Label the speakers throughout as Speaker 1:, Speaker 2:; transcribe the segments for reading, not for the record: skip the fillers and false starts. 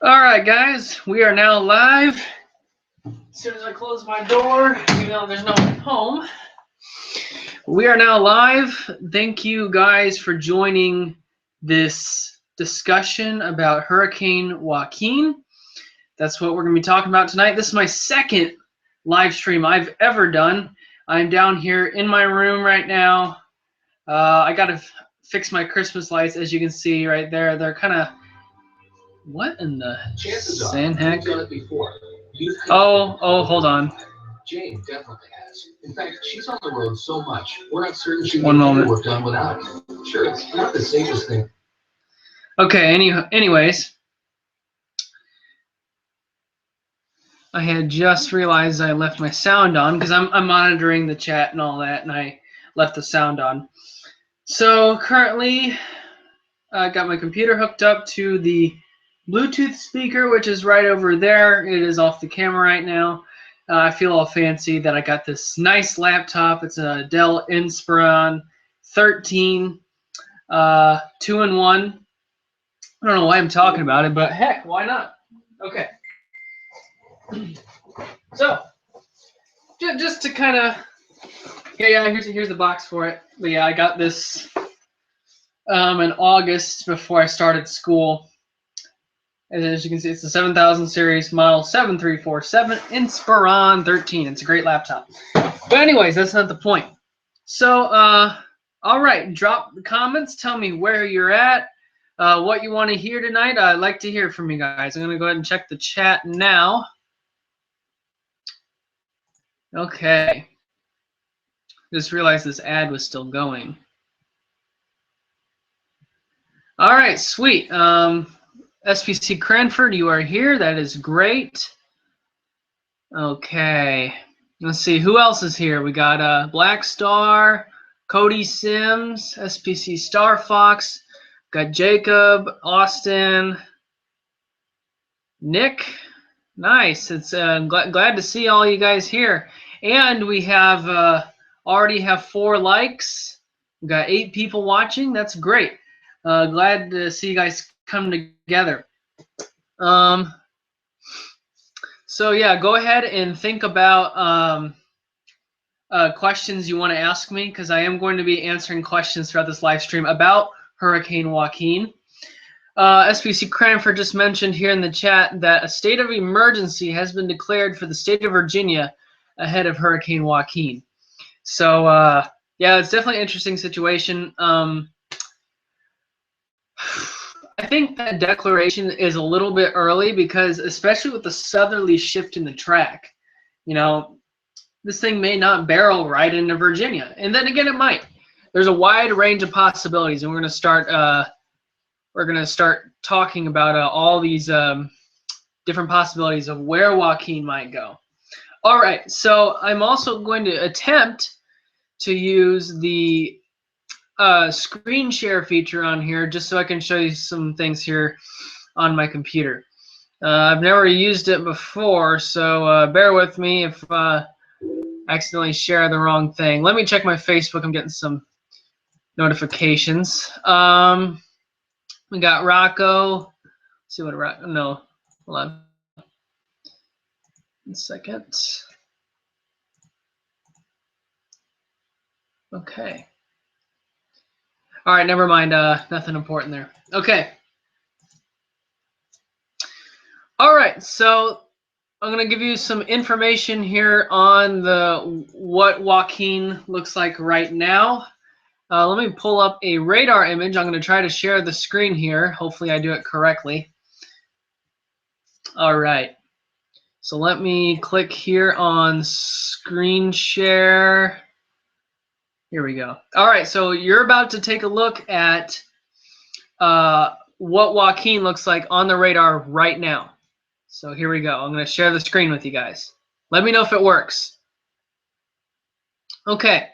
Speaker 1: All right, guys, we are now live. As soon as I close my door, you know there's no one home. We are now live. Thank you guys for joining this discussion about Hurricane Joaquin. That's what we're going to be talking about tonight. This is my second live stream I've ever done. I'm down here in my room right now. I got to fix my Christmas lights, as you can see right there. They're kind of... What in the sand heck? Oh, hold on.
Speaker 2: Jane definitely has. In fact, she's on the road so much, we're not certain she can get work done without it. Sure, it's not the safest thing.
Speaker 1: Okay, anyways. I had just realized I left my sound on because I'm monitoring the chat and all that, and I left the sound on. So currently, I got my computer hooked up to the Bluetooth speaker, which is right over there. It is off the camera right now. I feel all fancy that I got this nice laptop. It's a Dell Inspiron 13 2-in-1. I don't know why I'm talking about it, but heck, why not? Okay. So, just to kind of, here's the box for it. But yeah, I got this in August before I started school. And as you can see, it's the 7000 series model 7347 Inspiron 13. It's a great laptop. But anyways, that's not the point. So, all right, drop the comments. Tell me where you're at, what you want to hear tonight. I'd like to hear from you guys. I'm going to go ahead and check the chat now. Okay. Just realized this ad was still going. All right, sweet. SPC Cranford, you are here. That is great. Okay. Let's see. Who else is here? We got Black Star, Cody Sims, SPC Star Fox. Got Jacob, Austin, Nick. Nice. It's glad to see all you guys here. And we have already have 4 likes. We got 8 people watching. That's great. Glad to see you guys come together. So yeah, go ahead and think about questions you want to ask me, because I am going to be answering questions throughout this live stream about Hurricane Joaquin. SPC Cranford just mentioned here in the chat that a state of emergency has been declared for the state of Virginia ahead of Hurricane Joaquin. So yeah, it's definitely an interesting situation. I think that declaration is a little bit early because, especially with the southerly shift in the track, you know, this thing may not barrel right into Virginia, and then again, it might. There's a wide range of possibilities, and we're going to start talking about all these different possibilities of where Joaquin might go. All right, so I'm also going to attempt to use the screen share feature on here just so I can show you some things here on my computer. I've never used it before, so bear with me if I accidentally share the wrong thing. Let me check my Facebook. I'm getting some notifications. We got Rocco. Let's see what Rocco. No, hold on. 1 second. Okay. All right, never mind. Nothing important there. Okay. All right, so I'm gonna give you some information here on what Joaquin looks like right now. Let me pull up a radar image. I'm gonna try to share the screen here. Hopefully, I do it correctly. All right. So let me click here on screen share. Here we go. All right, so you're about to take a look at what Joaquin looks like on the radar right now. So here we go. I'm going to share the screen with you guys. Let me know if it works. Okay.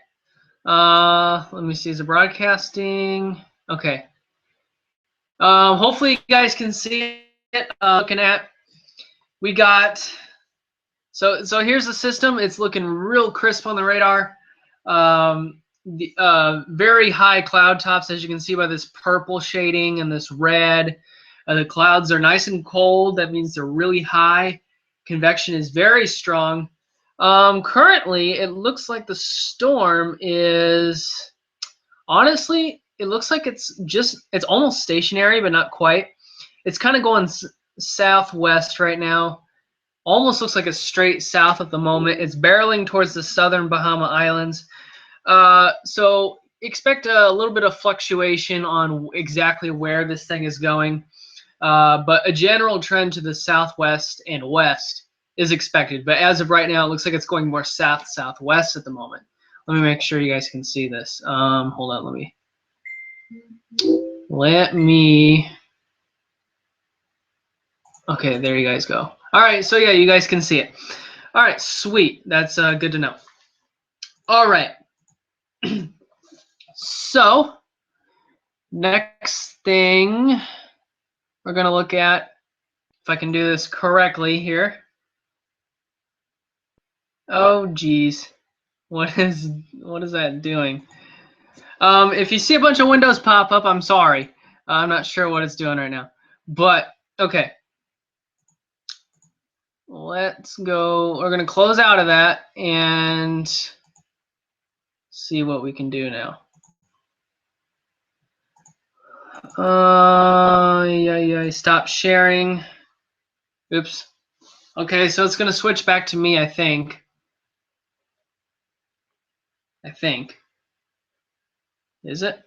Speaker 1: Let me see. Is it broadcasting? Okay. Hopefully you guys can see it. Looking at, we got, so here's the system. It's looking real crisp on the radar. Very high cloud tops, as you can see by this purple shading and this red. The clouds are nice and cold. That means they're really high. Convection is very strong. Currently, it looks like the storm is, honestly, it looks like it's almost stationary, but not quite. It's kind of going southwest right now. Almost looks like it's straight south at the moment. It's barreling towards the southern Bahama Islands. So expect a little bit of fluctuation on exactly where this thing is going. But a general trend to the southwest and west is expected. But as of right now, it looks like it's going more south-southwest at the moment. Let me make sure you guys can see this. Hold on, let me. Okay, there you guys go. All right, so yeah, you guys can see it. All right, sweet. That's good to know. All right. So next thing we're going to look at, if I can do this correctly here. Oh, geez. What is that doing? If you see a bunch of windows pop up, I'm sorry. I'm not sure what it's doing right now. But, okay. Let's go. We're going to close out of that and see what we can do now. Yeah, stop sharing. Oops. Okay, so it's going to switch back to me, I think. Is it?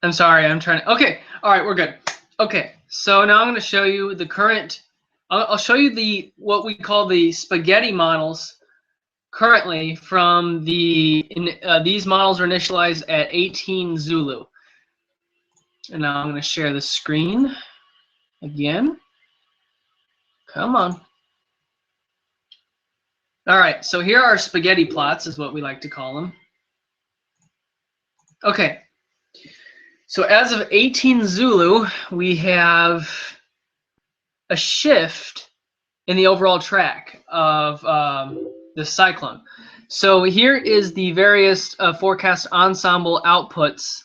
Speaker 1: I'm sorry, I'm trying to. Okay, all right, we're good. Okay, so now I'm going to show you the current. I'll show you what we call the spaghetti models currently from these models are initialized at 18 Zulu. And now I'm going to share the screen again. Come on. All right, so here are spaghetti plots, is what we like to call them. Okay, so as of 18 Zulu, we have a shift in the overall track of the cyclone. So here is the various forecast ensemble outputs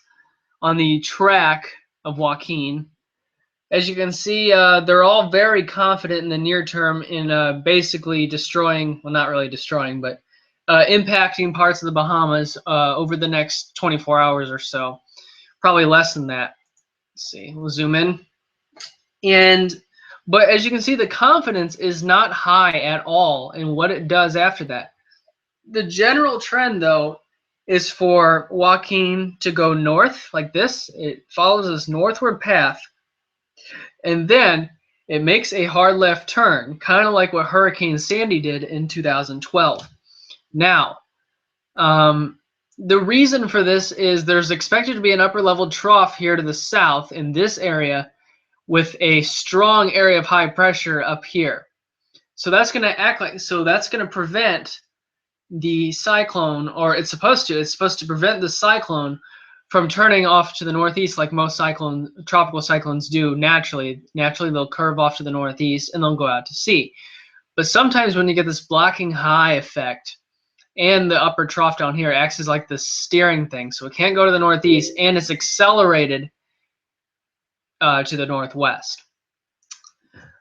Speaker 1: on the track of Joaquin. As you can see, they're all very confident in the near term in basically destroying, well, not really destroying, but impacting parts of the Bahamas over the next 24 hours or so. Probably less than that. Let's see, we'll zoom in. But as you can see, the confidence is not high at all in what it does after that. The general trend, though, is for Joaquin to go north like this. It follows this northward path, and then it makes a hard left turn, kind of like what Hurricane Sandy did in 2012. Now, the reason for this is there's expected to be an upper level trough here to the south in this area with a strong area of high pressure up here. So that's going to prevent the cyclone, or it's supposed to prevent the cyclone from turning off to the northeast like most tropical cyclones do naturally. Naturally, they'll curve off to the northeast and they'll go out to sea. But sometimes when you get this blocking high effect and the upper trough down here acts as like the steering thing, so it can't go to the northeast and it's accelerated to the northwest.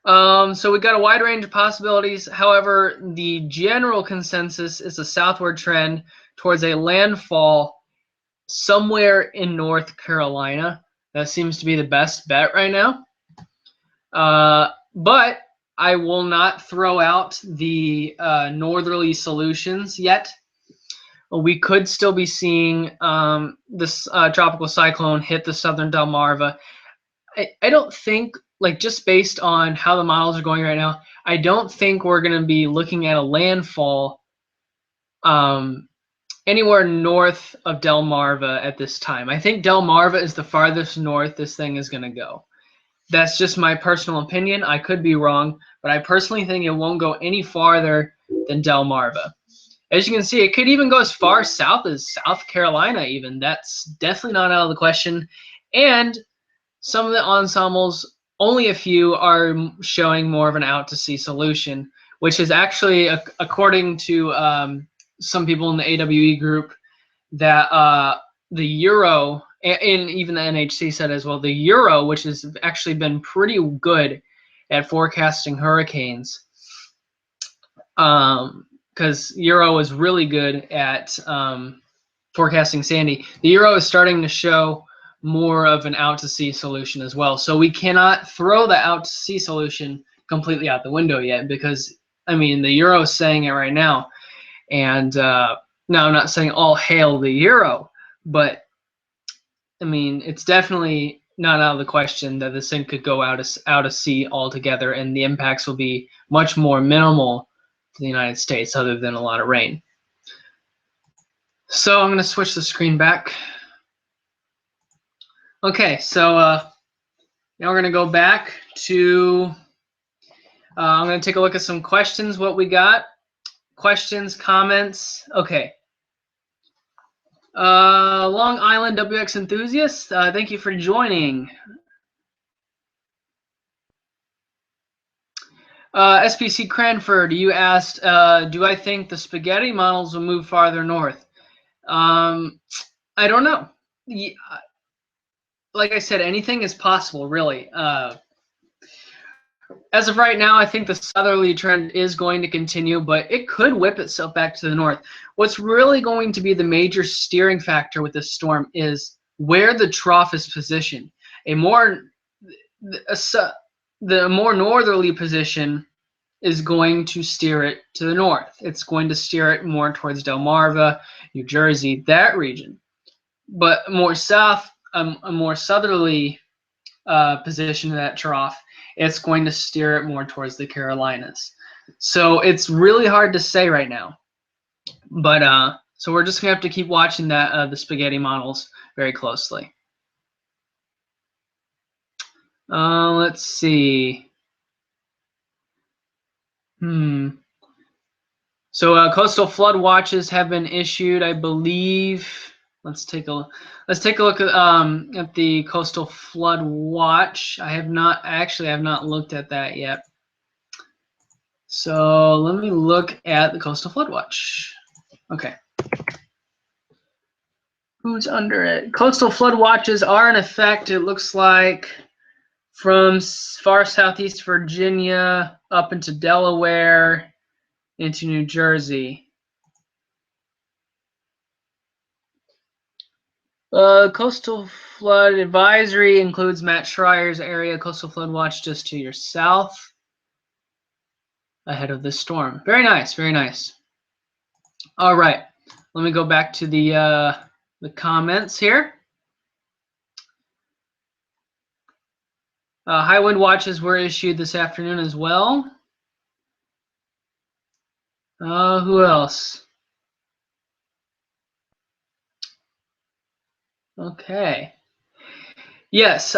Speaker 1: So we've got a wide range of possibilities. However, the general consensus is a southward trend towards a landfall somewhere in North Carolina. That seems to be the best bet right now. But I will not throw out the northerly solutions yet. We could still be seeing this tropical cyclone hit the southern Delmarva. I don't think, like, just based on how the models are going right now, I don't think we're going to be looking at a landfall anywhere north of Delmarva at this time. I think Delmarva is the farthest north this thing is going to go. That's just my personal opinion. I could be wrong, but I personally think it won't go any farther than Delmarva. As you can see, it could even go as far south as South Carolina even. That's definitely not out of the question. And some of the ensembles, only a few, are showing more of an out-to-sea solution, which is actually, according to some people in the AWE group, that the Euro and even the NHC said as well, the Euro, which has actually been pretty good at forecasting hurricanes, because Euro is really good at forecasting Sandy. The Euro is starting to show more of an out to sea solution as well. So we cannot throw the out to sea solution completely out the window yet, because I mean the Euro is saying it right now. And now I'm not saying all hail the Euro, but I mean it's definitely not out of the question that this thing could go out of sea altogether, and the impacts will be much more minimal to the United States, other than a lot of rain. So I'm going to switch the screen back. Okay, so now we're going to go back to, I'm going to take a look at some questions, what we got. Questions, comments. Okay. Long Island WX enthusiast, thank you for joining. SPC Cranford, you asked, do I think the spaghetti models will move farther north? I don't know. Like I said, anything is possible, really. As of right now, I think the southerly trend is going to continue, but it could whip itself back to the north. What's really going to be the major steering factor with this storm is where the trough is positioned. The more northerly position is going to steer it to the north. It's going to steer it more towards Delmarva, New Jersey, that region. But more south, a more southerly position of that trough, it's going to steer it more towards the Carolinas. So it's really hard to say right now. But so we're just gonna have to keep watching that the spaghetti models very closely. Let's see. So coastal flood watches have been issued, I believe. Let's take a look at the coastal flood watch. I have not looked at that yet. So let me look at the coastal flood watch. Okay. Who's under it? Coastal flood watches are in effect, it looks like, from far southeast Virginia up into Delaware into New Jersey. Coastal flood advisory includes Matt Schreier's area. Coastal flood watch just to your south ahead of this storm. Very nice, very nice. All right, let me go back to the comments here. High wind watches were issued this afternoon as well. Who else? Okay. Yes,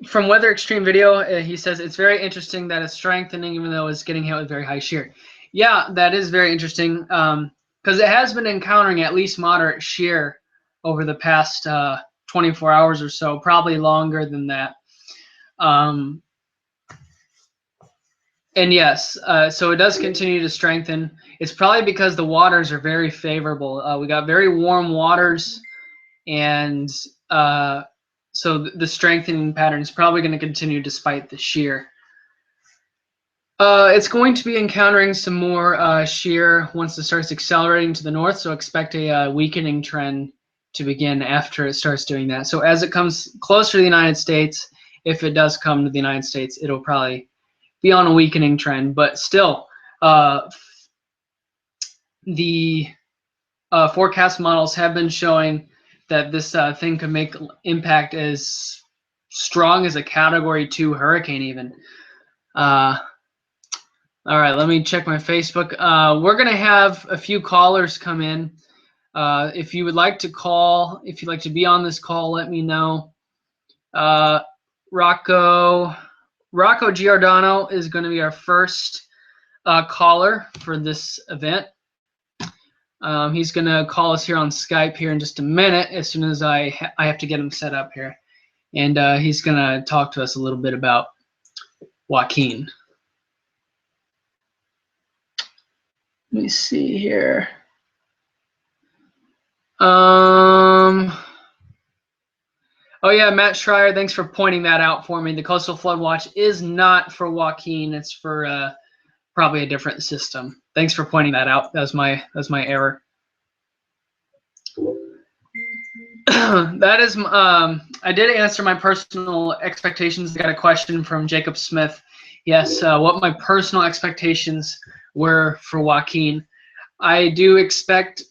Speaker 1: from Weather Extreme Video, he says it's very interesting that it's strengthening even though it's getting hit with very high shear. Yeah, that is very interesting because it has been encountering at least moderate shear over the past 24 hours or so, probably longer than that. And yes, so it does continue to strengthen. It's probably because the waters are very favorable. We got very warm waters, and so the strengthening pattern is probably going to continue despite the shear. It's going to be encountering some more shear once it starts accelerating to the north, so expect a weakening trend to begin after it starts doing that. So as it comes closer to the United States, if it does come to the United States, it'll probably be on a weakening trend, but still, the forecast models have been showing that this thing could make impact as strong as a Category 2 hurricane even. All right, let me check my Facebook. We're going to have a few callers come in. If you would like to call, if you'd like to be on this call, let me know. Rocco Giordano is going to be our first caller for this event. He's going to call us here on Skype here in just a minute as soon as I have to get him set up here. And he's going to talk to us a little bit about Joaquin. Let me see here. Oh yeah, Matt Schreier, thanks for pointing that out for me. The coastal flood watch is not for Joaquin. It's for probably a different system. Thanks for pointing that out. That's my error. That is, I did answer my personal expectations. I got a question from Jacob Smith. Yes, what my personal expectations were for Joaquin. I do expect,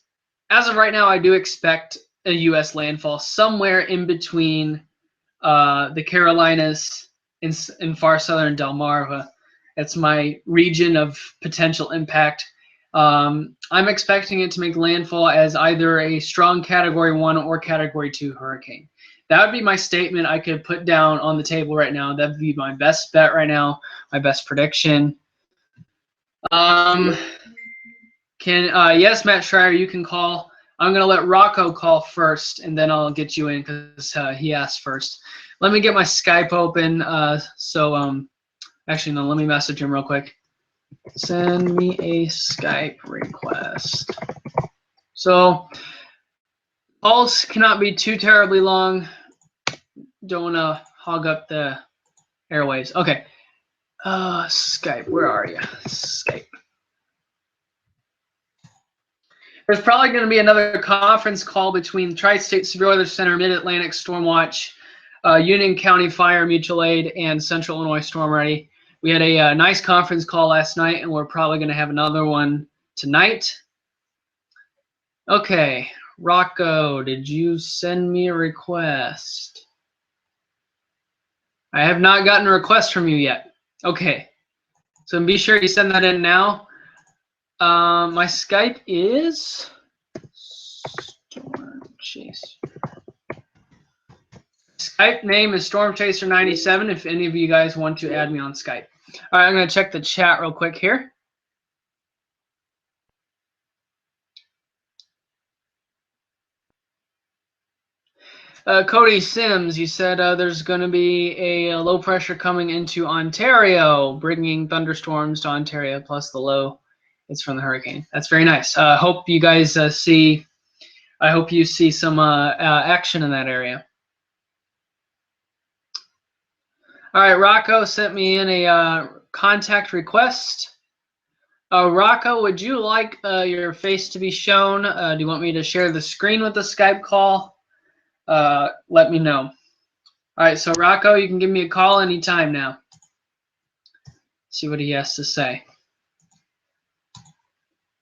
Speaker 1: as of right now, I do expect a U.S. landfall somewhere in between the Carolinas and far southern Delmarva. That's my region of potential impact. I'm expecting it to make landfall as either a strong Category 1 or Category 2 hurricane. That would be my statement I could put down on the table right now. That would be my best bet right now, my best prediction. Yes, Matt Schreier, you can call. I'm going to let Rocco call first, and then I'll get you in because he asked first. Let me get my Skype open. Actually, no, let me message him real quick. Send me a Skype request. So, calls cannot be too terribly long. Don't want to hog up the airways. Okay. Skype, where are you? Skype. There's probably going to be another conference call between Tri-State Severe Weather Center, Mid-Atlantic Storm Watch, Union County Fire Mutual Aid, and Central Illinois Storm Ready. We had a nice conference call last night, and we're probably going to have another one tonight. Okay, Rocco, did you send me a request? I have not gotten a request from you yet. Okay, so be sure you send that in now. My Skype is Storm Chaser. Skype name is Storm Chaser 97 if any of you guys want to add me on Skype. All right, I'm going to check the chat real quick here. Cody Sims, you said there's going to be a low pressure coming into Ontario, bringing thunderstorms to Ontario, plus the low. It's from the hurricane. That's very nice. Hope you guys see. I hope you see some action in that area. All right, Rocco sent me in a contact request. Rocco, would you like your face to be shown? Do you want me to share the screen with the Skype call? Let me know. All right, so Rocco, you can give me a call anytime now. See what he has to say.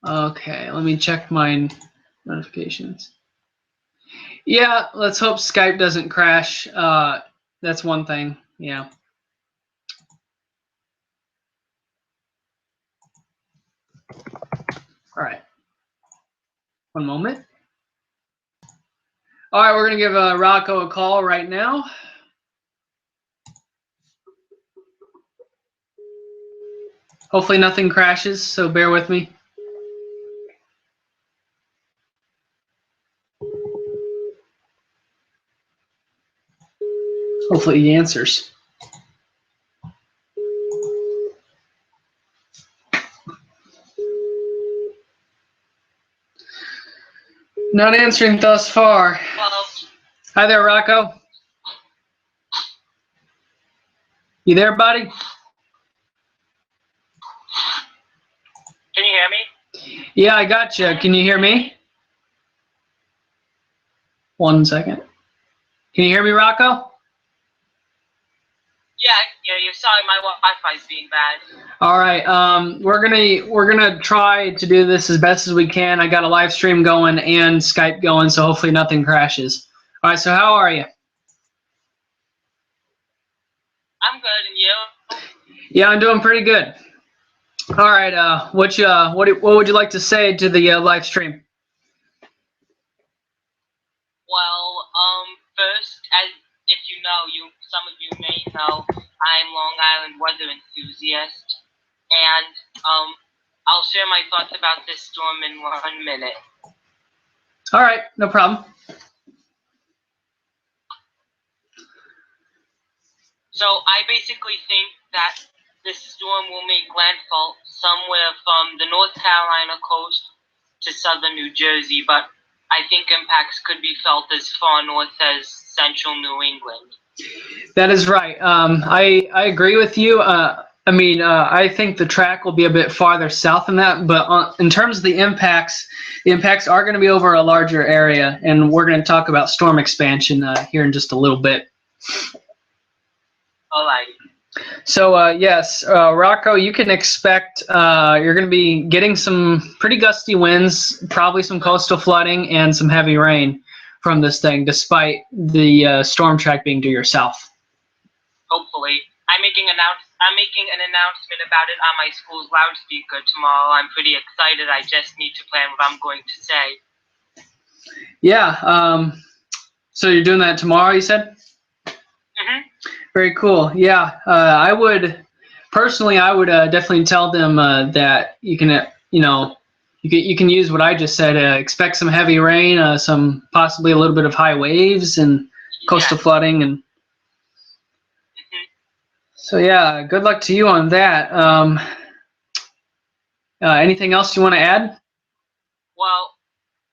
Speaker 1: Okay, let me check my notifications. Yeah, let's hope Skype doesn't crash. That's one thing, yeah. All right. One moment. All right, we're going to give Rocco a call right now. Hopefully nothing crashes, so bear with me. Hopefully he answers. Not answering thus far. Hi there, Rocco. You there, buddy?
Speaker 3: Can you hear me?
Speaker 1: Yeah, I got you. Can you hear me? 1 second. Can you hear me, Rocco?
Speaker 3: Yeah, you're sorry, my Wi-Fi's being bad.
Speaker 1: All right, we're gonna try to do this as best as we can. I got a live stream going and Skype going, so hopefully nothing crashes. All right, so how are you?
Speaker 3: I'm good, and you?
Speaker 1: Yeah, I'm doing pretty good. All right, what would you like to say to the live stream?
Speaker 3: Well, first, as if you know, some of you may know, I'm Long Island weather enthusiast, and I'll share my thoughts about this storm in 1 minute.
Speaker 1: All right, no problem.
Speaker 3: So I basically think that this storm will make landfall somewhere from the North Carolina coast to southern New Jersey, but I think impacts could be felt as far north as central New England.
Speaker 1: That is right. I agree with you. I think the track will be a bit farther south than that, but in terms of the impacts are going to be over a larger area, and we're going to talk about storm expansion here in just a little bit.
Speaker 3: All right.
Speaker 1: So, yes, Rocco, you can expect you're going to be getting some pretty gusty winds, probably some coastal flooding, and some heavy rain from this thing, despite the storm track being to your south.
Speaker 3: Hopefully. I'm making an announcement about it on my school's loudspeaker tomorrow. I'm pretty excited. I just need to plan what I'm going to say.
Speaker 1: Yeah. So you're doing that tomorrow, you said?
Speaker 3: Mm-hmm.
Speaker 1: Very cool. Yeah. I would definitely tell them that you can, you can use what I just said. Expect some heavy rain, some possibly a little bit of high waves and coastal flooding, and so yeah. Good luck to you on that. Anything else you want to add?
Speaker 3: Well,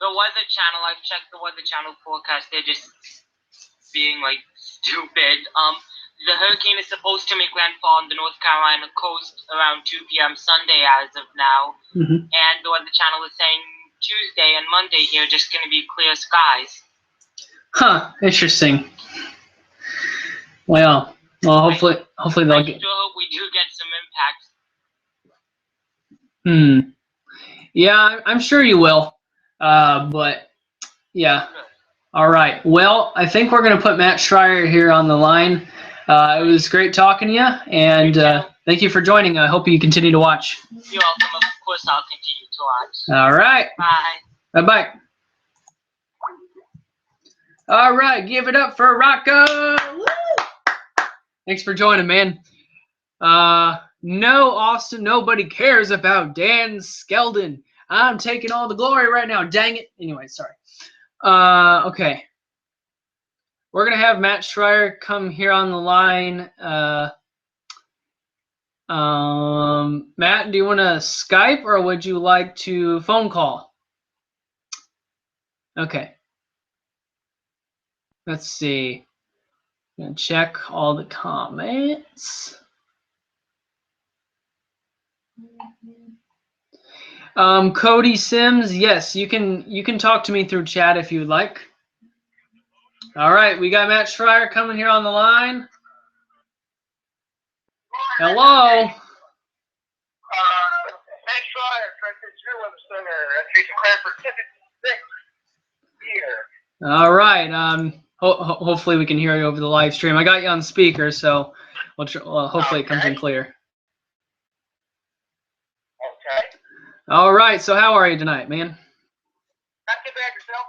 Speaker 3: the Weather Channel. I've checked the Weather Channel forecast. They're just being like stupid. The hurricane is supposed to make landfall on the North Carolina coast around 2 p.m. Sunday as of now.
Speaker 1: Mm-hmm.
Speaker 3: And the Weather Channel is saying Tuesday and Monday here just going to be clear skies.
Speaker 1: Huh, interesting. Well, hopefully they'll get.
Speaker 3: I still hope we do get some impact.
Speaker 1: Yeah, I'm sure you will. But yeah. All right. Well, I think we're going to put Matt Schreier here on the line. It was great talking to you, and thank you for joining. I hope you continue to watch.
Speaker 3: You're welcome. Of course, I'll continue to watch.
Speaker 1: All right.
Speaker 3: Bye.
Speaker 1: Bye-bye. All right. Give it up for Rocco. Woo! Thanks for joining, man. No, Austin, nobody cares about Dan Skeldon. I'm taking all the glory right now. Dang it. Anyway, sorry. Okay. We're going to have Matt Schreier come here on the line. Matt, do you want to Skype or would you like to phone call? Okay. Let's see. I'm going to check all the comments. Cody Sims, yes, you can talk to me through chat if you would like. All right, we got Matt Schreier coming here on the line. Hello.
Speaker 4: Matt Schreier, Trenton Weather Center, Teresa Cranford, 56 here.
Speaker 1: All right. Hopefully we can hear you over the live stream. I got you on speaker, so hopefully it comes in clear.
Speaker 4: Okay.
Speaker 1: All right. So how are you tonight, man?
Speaker 4: Not too bad yourself.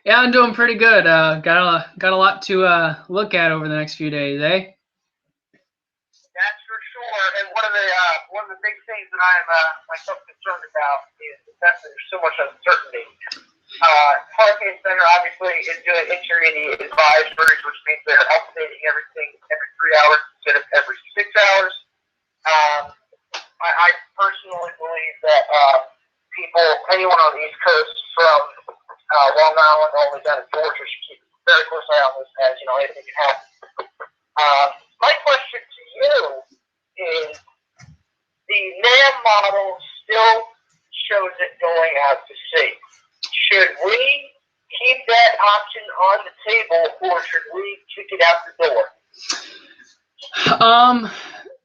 Speaker 1: Yeah, I'm doing pretty good. Got a lot to look at over the next few days, eh?
Speaker 4: That's for sure. And one of the big things that I'm myself concerned about is the fact that there's so much uncertainty. Hurricane Center obviously is doing entry advisories, which means they're updating everything every 3 hours instead of every 6 hours. I personally believe that anyone on the East Coast from Long Island all the way down to Georgia should keep a very close eye on this, as you know, anything can happen. My question to you is, the NAM model still shows it going out to sea. Should we keep that option on the table, or should we kick it out the door?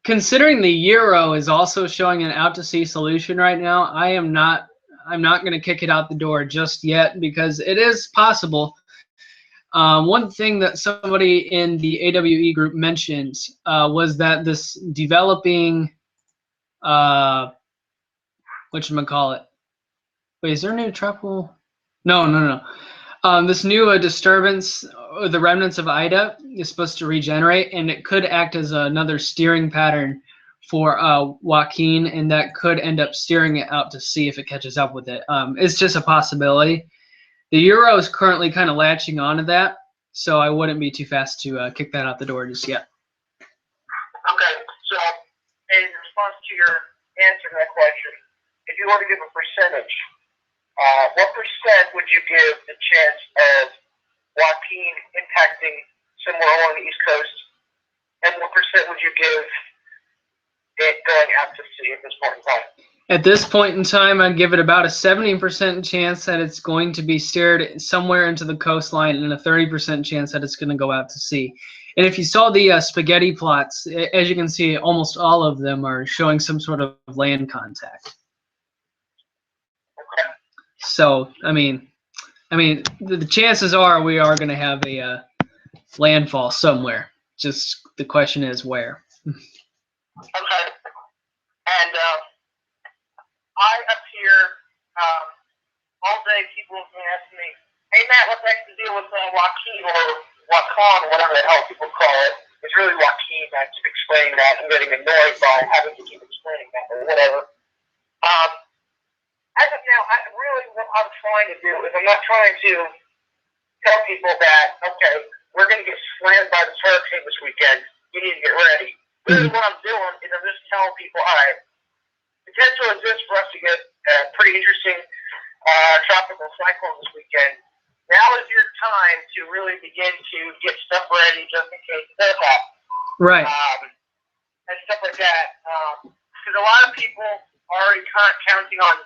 Speaker 1: Considering the euro is also showing an out to sea solution right now, I'm not going to kick it out the door just yet, because it is possible. One thing that somebody in the AWE group mentioned was that this developing, whatchamacallit? Wait, is there a new tropical? No. This new disturbance, the remnants of Ida, is supposed to regenerate, and it could act as another steering pattern for Joaquin, and that could end up steering it out to sea if it catches up with it. It's just a possibility. The euro is currently kind of latching onto that, so I wouldn't be too fast to kick that out the door just yet.
Speaker 4: Okay, so in response to your answer to that question, if you were to give a percentage what percent would you give the chance of Joaquin impacting somewhere along the East Coast, and what percent would you give it going out to sea at this point in time?
Speaker 1: At this point in time, I'd give it about a 70% chance that it's going to be steered somewhere into the coastline and a 30% chance that it's going to go out to sea. And if you saw the spaghetti plots, as you can see, almost all of them are showing some sort of land contact.
Speaker 4: Okay.
Speaker 1: So, I mean, the chances are we are going to have a landfall somewhere. Just the question is where.
Speaker 4: Okay. And I up here all day, people have been asking me, "Hey Matt, what the heck's the deal with Joaquin or Joaquin or whatever the hell people call it?" It's really Joaquin. I keep explaining that. I'm getting annoyed by having to keep explaining that, or whatever. As of now, what I'm trying to do is I'm not trying to tell people that, okay, we're going to get slammed by this hurricane this weekend. You need to get ready. Really, what I'm doing is I'm just telling people, all right, potential exists for us to get a pretty interesting tropical cyclone this weekend. Now is your time to really begin to get stuff ready just in case it does happen.
Speaker 1: Right.
Speaker 4: And stuff like that. Because a lot of people are already counting on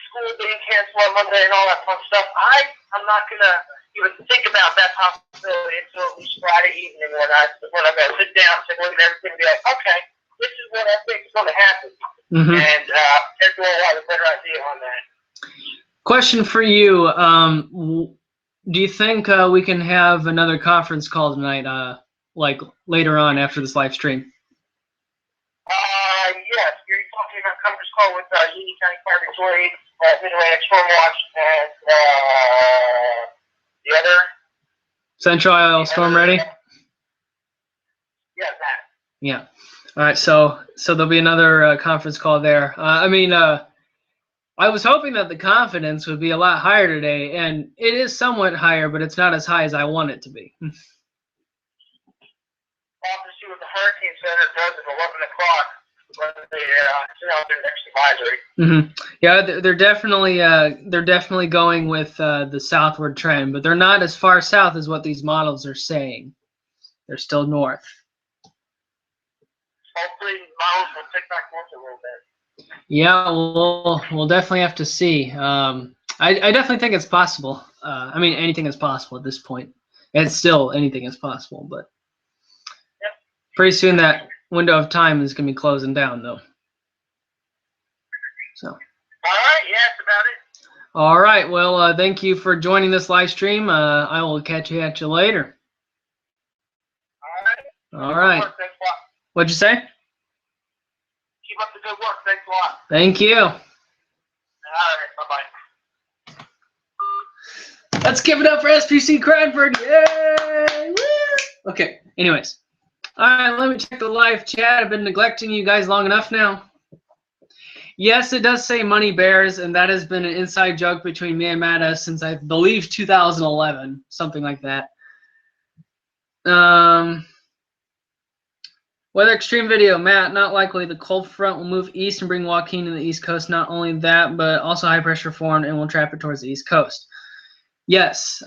Speaker 4: school being canceled on Monday and all that fun stuff. I'm not going to even think about that possibility until at least Friday evening when I'm going to sit down, take a look at everything and be like, okay, this is what I think is going to happen. And everyone will have a better idea on that.
Speaker 1: Question for you. Do you think we can have another conference call tonight, like later on after this live stream?
Speaker 4: Yes. You're talking about conference call with Union County Fire Brigade, Mid-Atlantic Storm Watch, and the other?
Speaker 1: Central Iowa Storm Ready?
Speaker 4: Yeah, that.
Speaker 1: Yeah. All right. So there'll be another conference call there. I was hoping that the confidence would be a lot higher today, and it is somewhat higher, but it's not as high as I want it to be.
Speaker 4: We'll have to see what the Hurricane Center does at 11 o'clock when they send out their next advisory.
Speaker 1: Yeah, they're definitely going with the southward trend, but they're not as far south as what these models are saying. They're still north.
Speaker 4: Hopefully, models will take back north a little bit.
Speaker 1: Yeah, we'll definitely have to see. I definitely think it's possible. I mean, anything is possible at this point. And still, anything is possible. But pretty soon that window of time is going to be closing down, though. So.
Speaker 4: All right, yeah, that's about it.
Speaker 1: All right, well, thank you for joining this live stream. I will catch you later.
Speaker 4: All right.
Speaker 1: Thanks a lot. What'd you say?
Speaker 4: Keep up the good work. Thanks a lot.
Speaker 1: Thank you.
Speaker 4: All right, bye-bye.
Speaker 1: Let's give it up for SPC Cranford. Yay! Woo! Okay, anyways. All right, let me check the live chat. I've been neglecting you guys long enough now. Yes, it does say Money Bears, and that has been an inside joke between me and Matt since, I believe, 2011, something like that. Weather extreme video, Matt, not likely. The cold front will move east and bring Joaquin to the east coast. Not only that, but also high pressure formed and will trap it towards the east coast. Yes,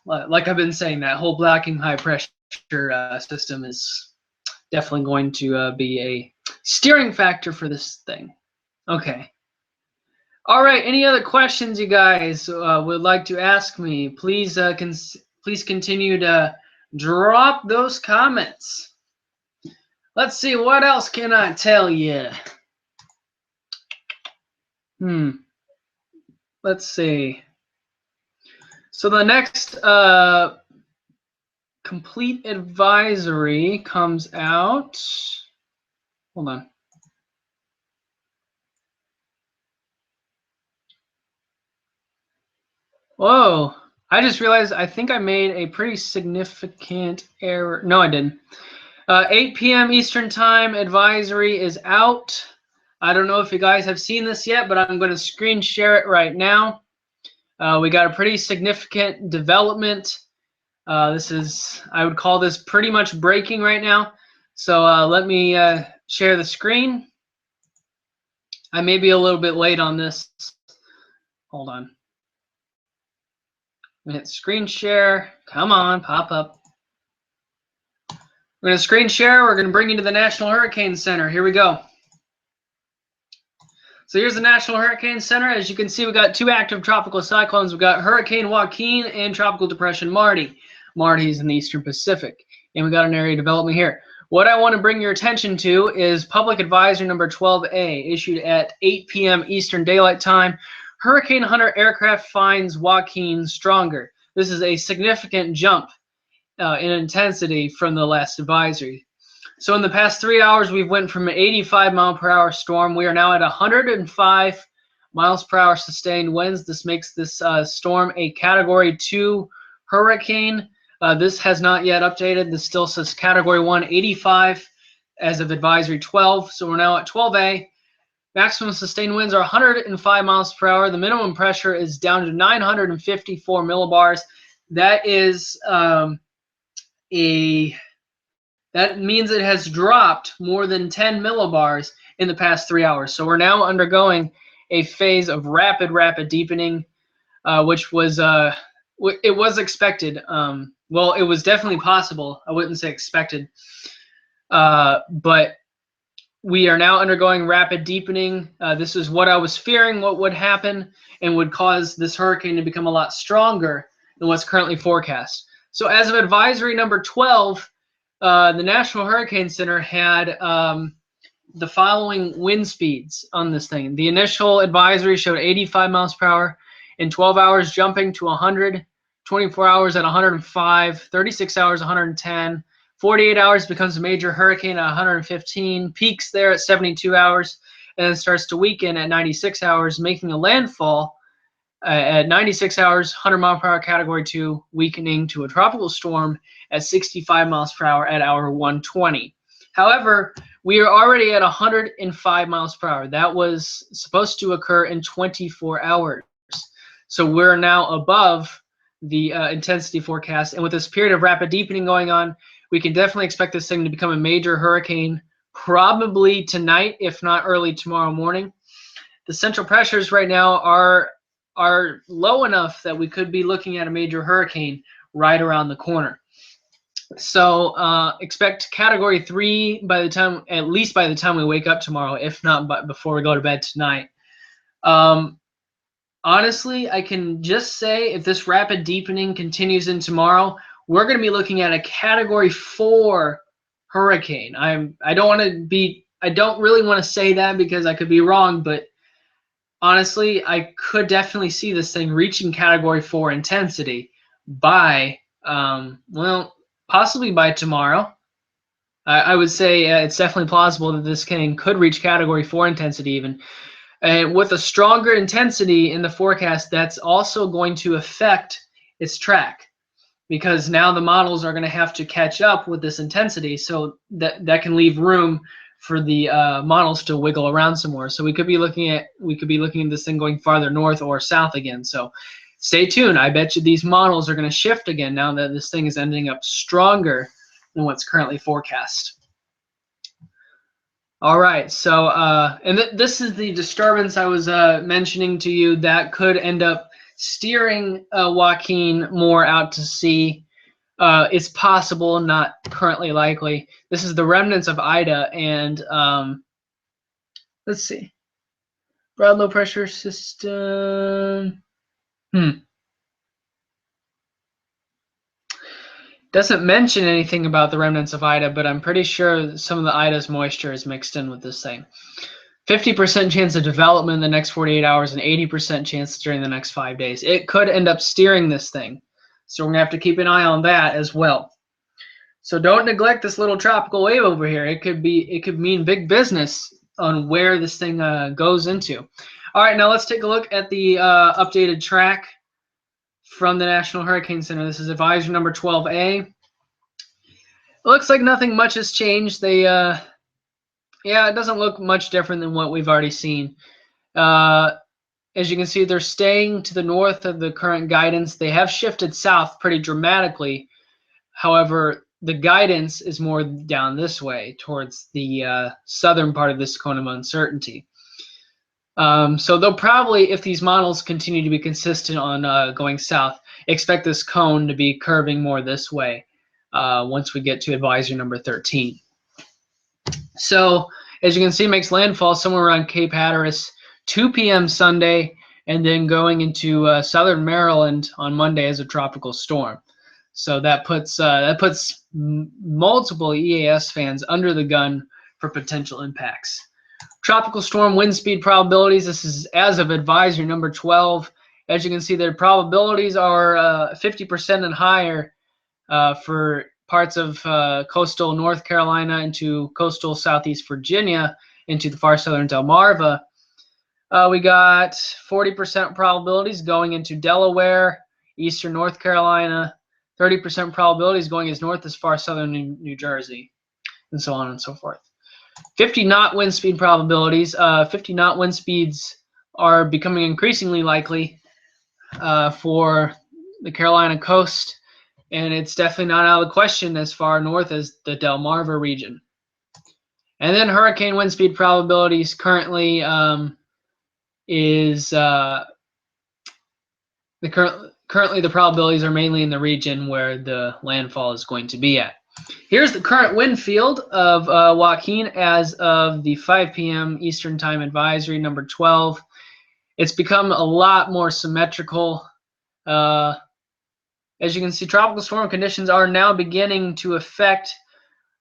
Speaker 1: like I've been saying, that whole blocking high pressure system is definitely going to be a steering factor for this thing. Okay. All right. Any other questions you guys would like to ask me? Please, please continue to drop those comments. Let's see, what else can I tell you? Let's see. So the next complete advisory comes out. Hold on. Whoa. I just realized I think I made a pretty significant error. No, I didn't. 8 p.m. Eastern Time advisory is out. I don't know if you guys have seen this yet, but I'm going to screen share it right now. We got a pretty significant development. This is, I would call this pretty much breaking right now. So let me share the screen. I may be a little bit late on this. Hold on. Hit screen share. Come on, pop up. We're going to screen share. We're going to bring you to the National Hurricane Center. Here we go. So here's the National Hurricane Center. As you can see, we've got two active tropical cyclones. We've got Hurricane Joaquin and Tropical Depression Marty. Marty's in the Eastern Pacific. And we got an area development here. What I want to bring your attention to is Public Advisory number 12A, issued at 8 p.m. Eastern Daylight Time. Hurricane Hunter aircraft finds Joaquin stronger. This is a significant jump in intensity from the last advisory. So in the past 3 hours, we've went from an 85-mile-per-hour storm. We are now at 105 miles per hour sustained winds. This makes this storm a Category 2 hurricane. This has not yet updated. This still says Category 1, 85 as of Advisory 12. So we're now at 12A. Maximum sustained winds are 105 miles per hour. The minimum pressure is down to 954 millibars. That is that means it has dropped more than 10 millibars in the past 3 hours. So we're now undergoing a phase of rapid deepening, which was it was expected. Well, it was definitely possible. I wouldn't say expected, but we are now undergoing rapid deepening. This is what I was fearing what would happen and would cause this hurricane to become a lot stronger than what's currently forecast. So as of Advisory number 12, the National Hurricane Center had the following wind speeds on this thing. The initial advisory showed 85 miles per hour, in 12 hours jumping to 100, 24 hours at 105, 36 hours 110, 48 hours becomes a major hurricane at 115, peaks there at 72 hours, and then starts to weaken at 96 hours, making a landfall at 96 hours, 100 mile per hour Category 2, weakening to a tropical storm at 65 miles per hour at hour 120. However, we are already at 105 miles per hour. That was supposed to occur in 24 hours. So we're now above the intensity forecast. And with this period of rapid deepening going on, we can definitely expect this thing to become a major hurricane probably tonight, if not early tomorrow morning. The central pressures right now are low enough that we could be looking at a major hurricane right around the corner. So expect Category 3 by the time, at least by the time we wake up tomorrow, if not before we go to bed tonight. Honestly, I can just say if this rapid deepening continues in tomorrow, we're going to be looking at a Category 4 hurricane. I don't really want to say that because I could be wrong, but honestly, I could definitely see this thing reaching Category 4 intensity by, well, possibly by tomorrow. I would say it's definitely plausible that this thing could reach Category 4 intensity even. And with a stronger intensity in the forecast, that's also going to affect its track, because now the models are going to have to catch up with this intensity, so that can leave room for the models to wiggle around some more. So we could be looking at this thing going farther north or south again. So stay tuned. I bet you these models are going to shift again now that this thing is ending up stronger than what's currently forecast. All right, so and this is the disturbance I was mentioning to you that could end up steering Joaquin more out to sea. It's possible, not currently likely. This is the remnants of Ida, and let's see. Broad low pressure system. Doesn't mention anything about the remnants of Ida, but I'm pretty sure some of the Ida's moisture is mixed in with this thing. 50% chance of development in the next 48 hours and 80% chance during the next 5 days. It could end up steering this thing. So we're going to have to keep an eye on that as well. So don't neglect this little tropical wave over here. It could mean big business on where this thing goes into. All right, now let's take a look at the updated track from the National Hurricane Center. This is advisory number 12A. It looks like nothing much has changed. Yeah, it doesn't look much different than what we've already seen. As you can see, they're staying to the north of the current guidance. They have shifted south pretty dramatically. However, the guidance is more down this way towards the southern part of this cone of uncertainty. So they'll probably, if these models continue to be consistent on going south, expect this cone to be curving more this way once we get to advisory number 13. So as you can see, makes landfall somewhere around Cape Hatteras, 2 p.m. Sunday, and then going into southern Maryland on Monday as a tropical storm. So that puts multiple EAS fans under the gun for potential impacts. Tropical storm wind speed probabilities. This is as of advisory number 12. As you can see, their probabilities are 50% and higher for parts of coastal North Carolina into coastal Southeast Virginia into the far southern Delmarva. We got 40% probabilities going into Delaware, eastern North Carolina, 30% probabilities going as north as far southern New Jersey, and so on and so forth. 50-knot wind speed probabilities. 50-knot wind speeds are becoming increasingly likely for the Carolina coast, and it's definitely not out of the question as far north as the Delmarva region. And then hurricane wind speed probabilities currently currently the probabilities are mainly in the region where the landfall is going to be at. Here's the current wind field of Joaquin as of the 5 p.m. Eastern Time advisory number 12. It's become a lot more symmetrical. As you can see, tropical storm conditions are now beginning to affect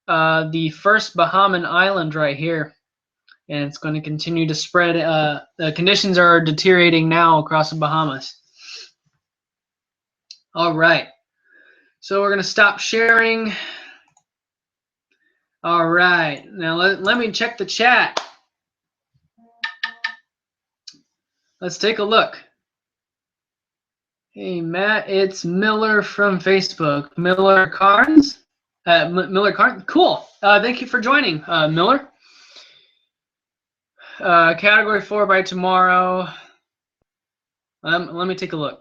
Speaker 1: the first Bahamian island right here, and it's going to continue to spread. The conditions are deteriorating now across the Bahamas. All right, so we're going to stop sharing. All right, now let me check the chat. Let's take a look. Hey, Matt, it's Miller from Facebook. Miller Carnes? Miller Carnes? Cool. Thank you for joining, Miller. Category 4 by tomorrow. Let me take a look.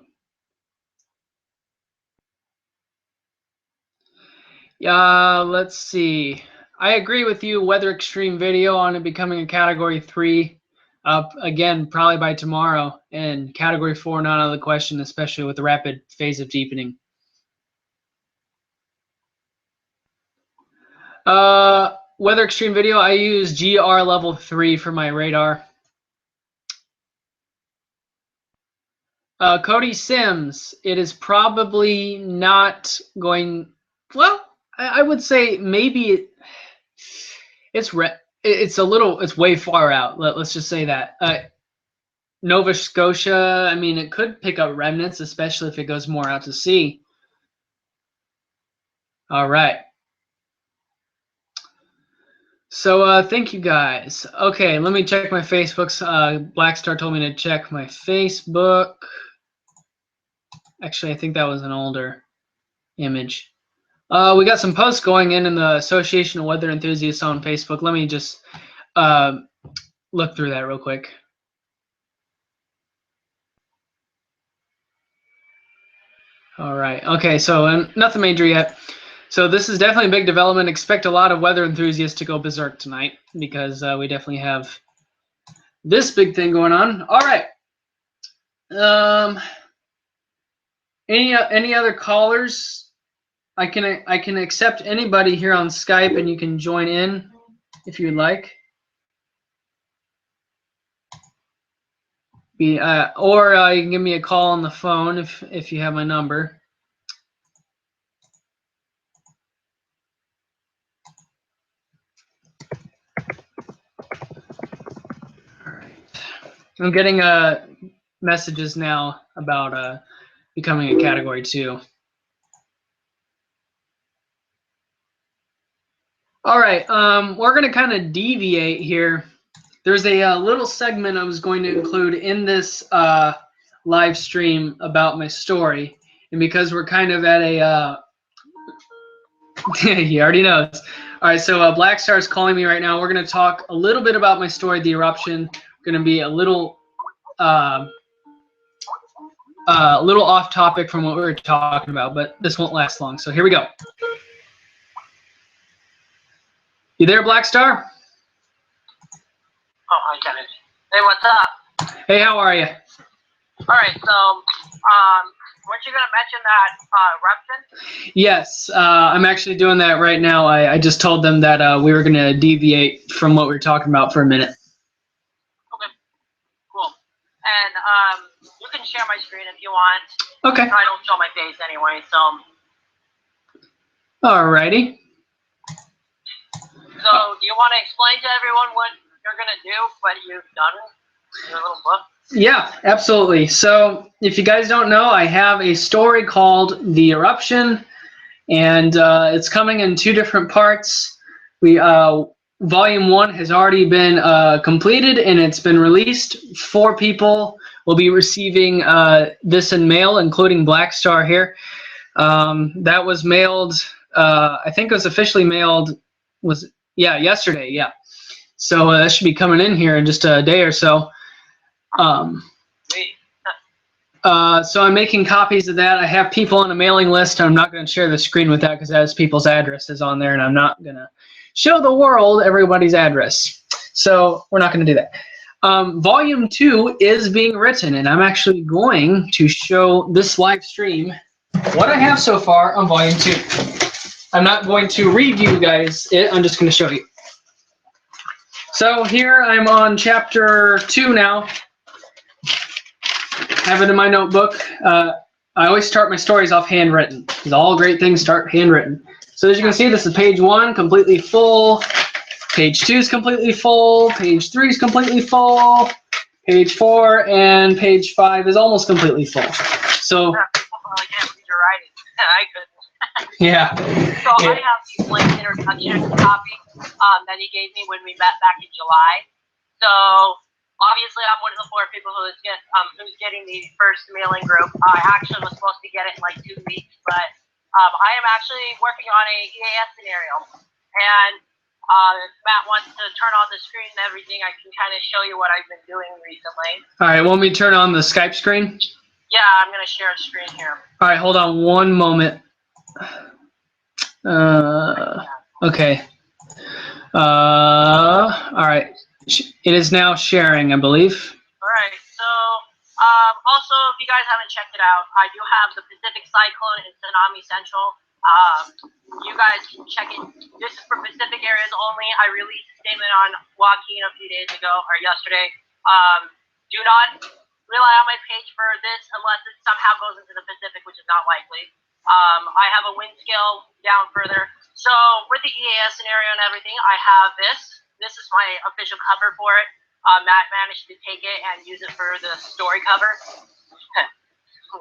Speaker 1: Let's see. I agree with you. Weather extreme video on it becoming a category 3. Again, probably by tomorrow. And category 4 not out of the question, especially with the rapid phase of deepening. Weather extreme video. I use GR level 3 for my radar. Cody Sims. It is probably not going. Well, I would say maybe it's way far out. Let's just say that. Nova Scotia, I mean, it could pick up remnants, especially if it goes more out to sea. All right. So thank you guys. Okay, let me check my Facebooks. Black Star told me to check my Facebook. Actually, I think that was an older image. We got some posts going in the Association of Weather Enthusiasts on Facebook. Let me just look through that real quick. All right. Okay, so nothing major yet. So this is definitely a big development. Expect a lot of weather enthusiasts to go berserk tonight because we definitely have this big thing going on. All right. Any other callers? I can accept anybody here on Skype, and you can join in if you'd like. Or you can give me a call on the phone if you have my number. All right. I'm getting messages now about becoming a category 2. All right, we're going to kind of deviate here. There's a little segment I was going to include in this live stream about my story. And because we're kind of at a, he already knows. All right, so Black Star is calling me right now. We're going to talk a little bit about my story, the eruption. Going to be a little off topic from what we were talking about, but this won't last long. So here we go. You there, Black Star?
Speaker 3: Oh, I got it. Hey, what's up?
Speaker 1: Hey, how are you?
Speaker 3: All right, so weren't you going to mention that eruption?
Speaker 1: Yes, I'm actually doing that right now. I just told them that we were going to deviate from what we were talking about for a minute.
Speaker 3: Okay, cool. And you can share my screen if you want.
Speaker 1: Okay.
Speaker 3: I don't show my face anyway, so.
Speaker 1: Alrighty.
Speaker 3: So, do you want to explain to everyone what you're going to do, what you've done in your little book?
Speaker 1: Yeah, absolutely. So, if you guys don't know, I have a story called The Eruption, and it's coming in 2 different parts. Volume 1 has already been completed, and it's been released. 4 people will be receiving this in mail, including Black Star here. That was mailed, I think it was officially mailed, yesterday, yeah. So that should be coming in here in just a day or so. So I'm making copies of that. I have people on a mailing list, and I'm not going to share the screen with that because it has people's addresses on there, and I'm not going to show the world everybody's address. So we're not going to do that. Volume 2 is being written, and I'm actually going to show this live stream what I have so far on Volume 2. I'm not going to read you guys it. I'm just going to show you. So here I'm on chapter 2 now. Have it in my notebook. I always start my stories off handwritten, because all great things start handwritten. So as you can see, this is page 1, completely full. Page 2 is completely full. Page 3 is completely full. Page 4 and page 5 is almost completely full. So.
Speaker 3: I can't read your writing. I couldn't.
Speaker 1: Yeah.
Speaker 3: So I have the blank introduction copy that he gave me when we met back in July. So obviously I'm one of the 4 people who's getting the first mailing group. I actually was supposed to get it in like 2 weeks, but I am actually working on a EAS scenario. And if Matt wants to turn on the screen and everything, I can kind of show you what I've been doing recently.
Speaker 1: All right, want me to turn on the Skype screen?
Speaker 3: Yeah, I'm going to share a screen here.
Speaker 1: All right, hold on one moment. Okay. All right. It is now sharing, I believe.
Speaker 3: All right. So, also, if you guys haven't checked it out, I do have the Pacific Cyclone and Tsunami Central. You guys can check it. This is for Pacific areas only. I released a statement on Joaquin a few days ago, or yesterday. Do not rely on my page for this unless it somehow goes into the Pacific, which is not likely. I have a wind scale down further. So with the EAS scenario and everything, I have this. This is my official cover for it. Matt managed to take it and use it for the story cover.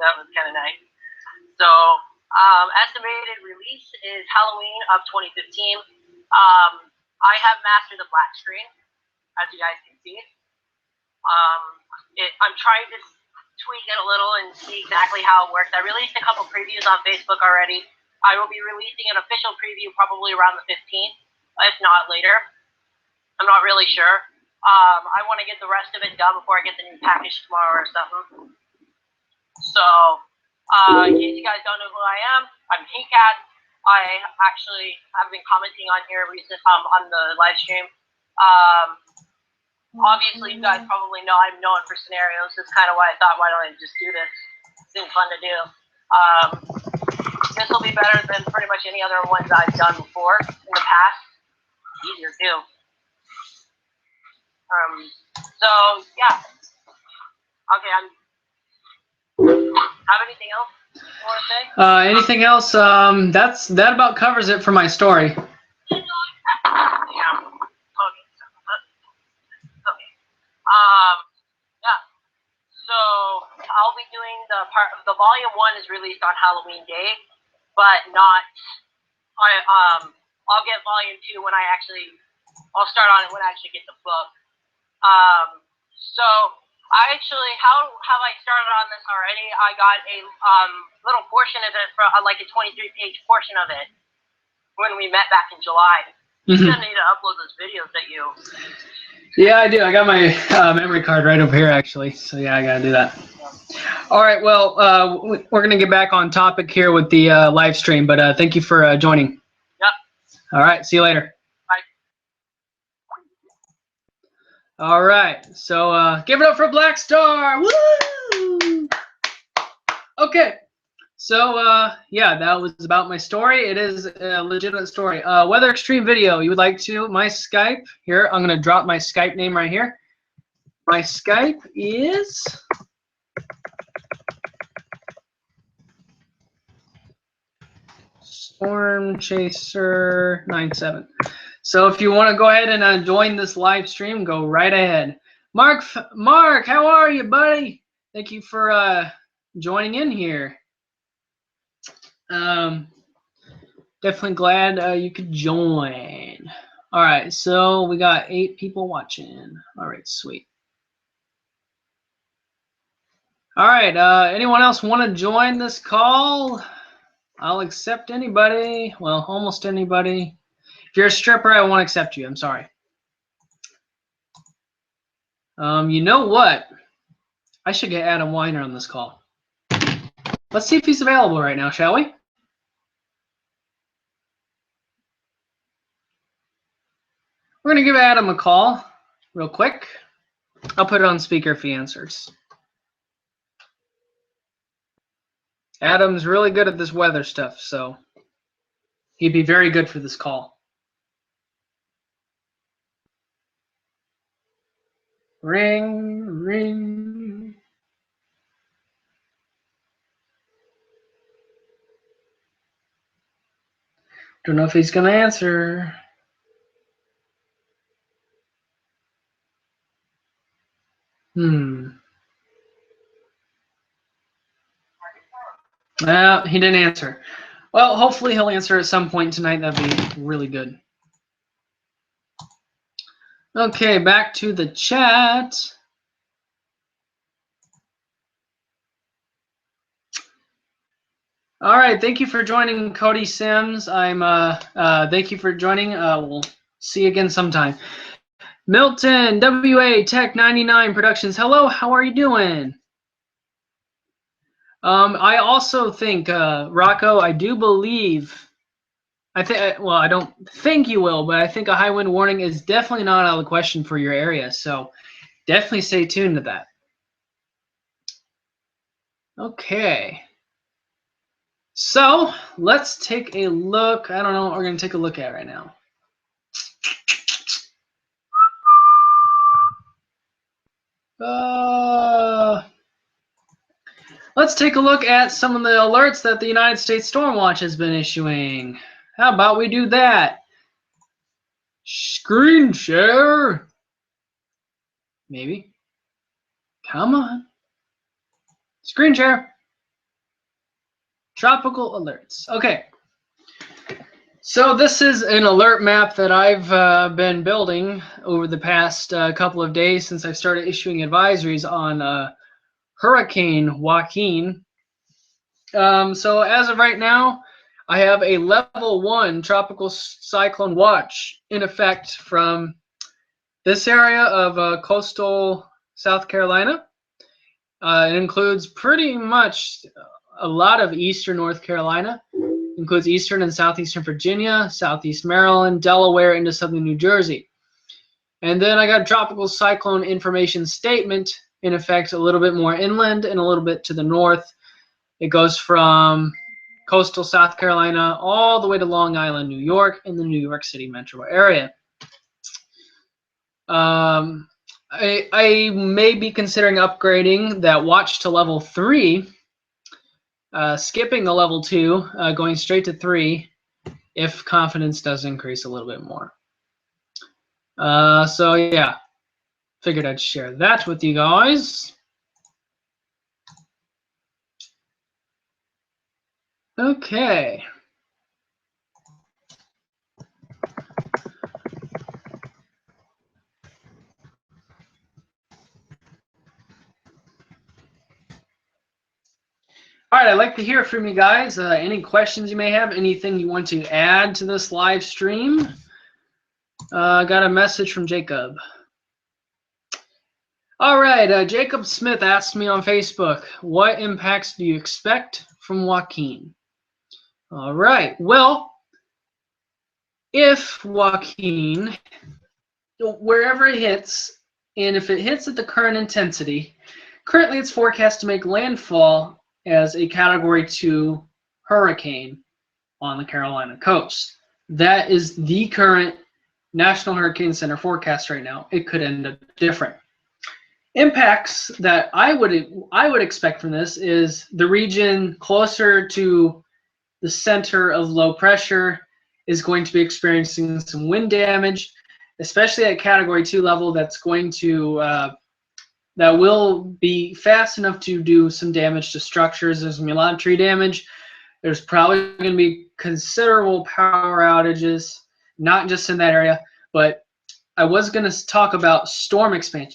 Speaker 3: That was kind of nice. So estimated release is Halloween of 2015. I have mastered the black screen, as you guys can see. I'm trying to tweak it a little and see exactly how it works. I released a couple previews on Facebook already. I will be releasing an official preview probably around the 15th, if not later. I'm not really sure. I want to get the rest of it done before I get the new package tomorrow or something. So, in case you guys don't know who I am, I'm HeyCat. I actually have been commenting on here on the live stream. Obviously, you guys probably know I'm known for scenarios. That's kind of why I thought, why don't I just do this? It seems fun to do. This will be better than pretty much any other ones I've done before in the past. Easier too. So yeah. Okay, have anything else you want to say?
Speaker 1: Anything else? That about covers it for my story.
Speaker 3: Yeah. Okay. Yeah. So I'll be doing the volume 1 is released on Halloween Day, but not. I'll get volume 2 when I'll start on it when I actually get the book. So how have I started on this already? I got a little portion of it from like a 23-page portion of it when we met back in July. You're gonna need to upload those videos that you.
Speaker 1: Yeah, I do. I got my memory card right over here, actually. So yeah, I gotta do that. All right. Well, we're gonna get back on topic here with the live stream, but thank you for joining.
Speaker 3: Yep.
Speaker 1: All right. See you later.
Speaker 3: Bye.
Speaker 1: All right. So give it up for Black Star. Woo! Okay. So, yeah, that was about my story. It is a legitimate story. Weather Extreme video, you would like to, my Skype, here, I'm going to drop my Skype name right here. My Skype is Storm Chaser 97. So if you want to go ahead and join this live stream, go right ahead. Mark, how are you, buddy? Thank you for joining in here. Definitely glad you could join. All right, so we got 8 people watching. All right, sweet. All right, anyone else want to join this call? I'll accept anybody. Well, almost anybody. If you're a stripper, I won't accept you. I'm sorry. You know what? I should get Adam Weiner on this call. Let's see if he's available right now, shall we? We're going to give Adam a call real quick. I'll put it on speaker if he answers. Adam's really good at this weather stuff, so he'd be very good for this call. Ring, ring. Don't know if he's going to answer. He didn't answer. Well, hopefully he'll answer at some point tonight. That'd be really good. Okay, back to the chat. All right, thank you for joining, Cody Sims. Thank you for joining. We'll see you again sometime. Milton, WA Tech 99 Productions. Hello, how are you doing? I also think, Rocco, I do believe, well, I don't think you will, but I think a high wind warning is definitely not out of the question for your area. So definitely stay tuned to that. Okay. So let's take a look. I don't know what we're going to take a look at right now. Let's take a look at some of the alerts that the United States Storm Watch has been issuing. How about we do that? Screen share. Maybe. Come on. Screen share. Tropical alerts. Okay. So this is an alert map that I've been building over the past couple of days since I started issuing advisories on Hurricane Joaquin. So as of right now, I have a level 1 tropical cyclone watch in effect from this area of coastal South Carolina. It includes pretty much a lot of eastern North Carolina. It includes eastern and southeastern Virginia, southeast Maryland, Delaware, into southern New Jersey. And then I got a tropical cyclone information statement in effect a little bit more inland and a little bit to the north. It goes from coastal South Carolina all the way to Long Island, New York, in the New York City metro area. I may be considering upgrading that watch to level 3, skipping the level 2, going straight to 3, if confidence does increase a little bit more. So yeah, figured I'd share that with you guys. Okay. All right, I'd like to hear from you guys. Any questions you may have, anything you want to add to this live stream? I got a message from Jacob. All right, Jacob Smith asked me on Facebook, what impacts do you expect from Joaquin? All right, well, if Joaquin, wherever it hits, and if it hits at the current intensity, currently it's forecast to make landfall as a Category 2 hurricane on the Carolina coast. That is the current National Hurricane Center forecast right now. It could end up different. Impacts that I would expect from this is the region closer to the center of low pressure is going to be experiencing some wind damage, especially at Category 2 level. That's going to that will be fast enough to do some damage to structures. There's going to be a lot of tree damage. There's probably going to be considerable power outages, not just in that area, but I was going to talk about storm expansion.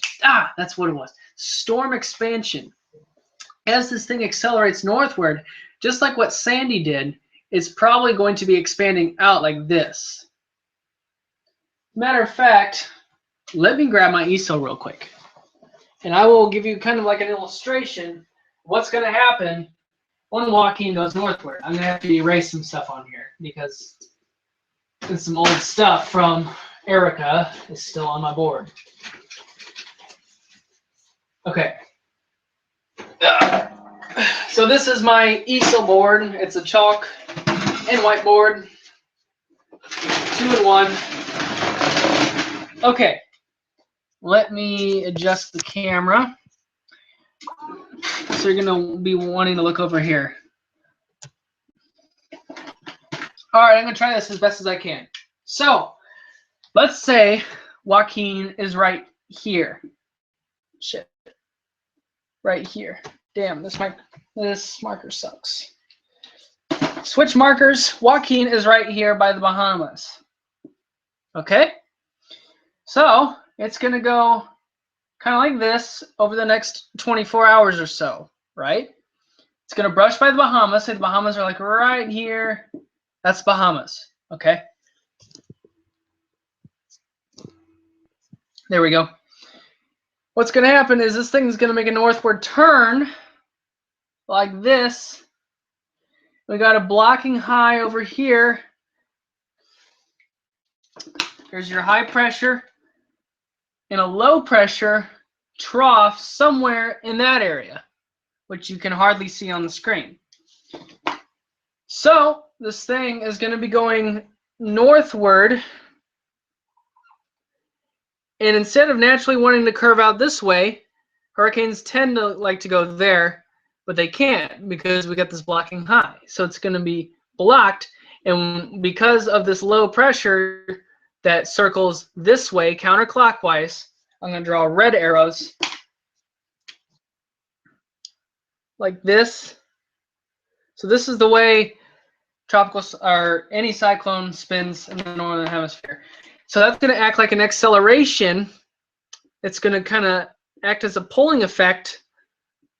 Speaker 1: That's what it was. Storm expansion. As this thing accelerates northward, just like what Sandy did, it's probably going to be expanding out like this. Matter of fact, let me grab my ESO real quick. And I will give you kind of like an illustration of what's going to happen when Joaquin goes northward. I'm going to have to erase some stuff on here because it's some old stuff from Erica is still on my board. Okay. So this is my ESO board. It's a chalk and whiteboard. 2-in-1. Okay. Let me adjust the camera. So you're going to be wanting to look over here. All right, I'm going to try this as best as I can. So let's say Joaquin is right here. Shit. Right here. Damn, this marker sucks. Switch markers. Joaquin is right here by the Bahamas. Okay? So it's going to go kind of like this over the next 24 hours or so, right? It's going to brush by the Bahamas. Say the Bahamas are like right here. That's Bahamas. Okay? There we go. What's going to happen is this thing is going to make a northward turn like this. We got a blocking high over here. There's your high pressure and a low pressure trough somewhere in that area, which you can hardly see on the screen. So this thing is going to be going northward. And instead of naturally wanting to curve out this way, hurricanes tend to like to go there, but they can't because we got this blocking high. So it's going to be blocked. And because of this low pressure that circles this way counterclockwise, I'm going to draw red arrows like this. So this is the way tropical or any cyclone spins in the northern hemisphere. So that's going to act like an acceleration. It's going to kind of act as a pulling effect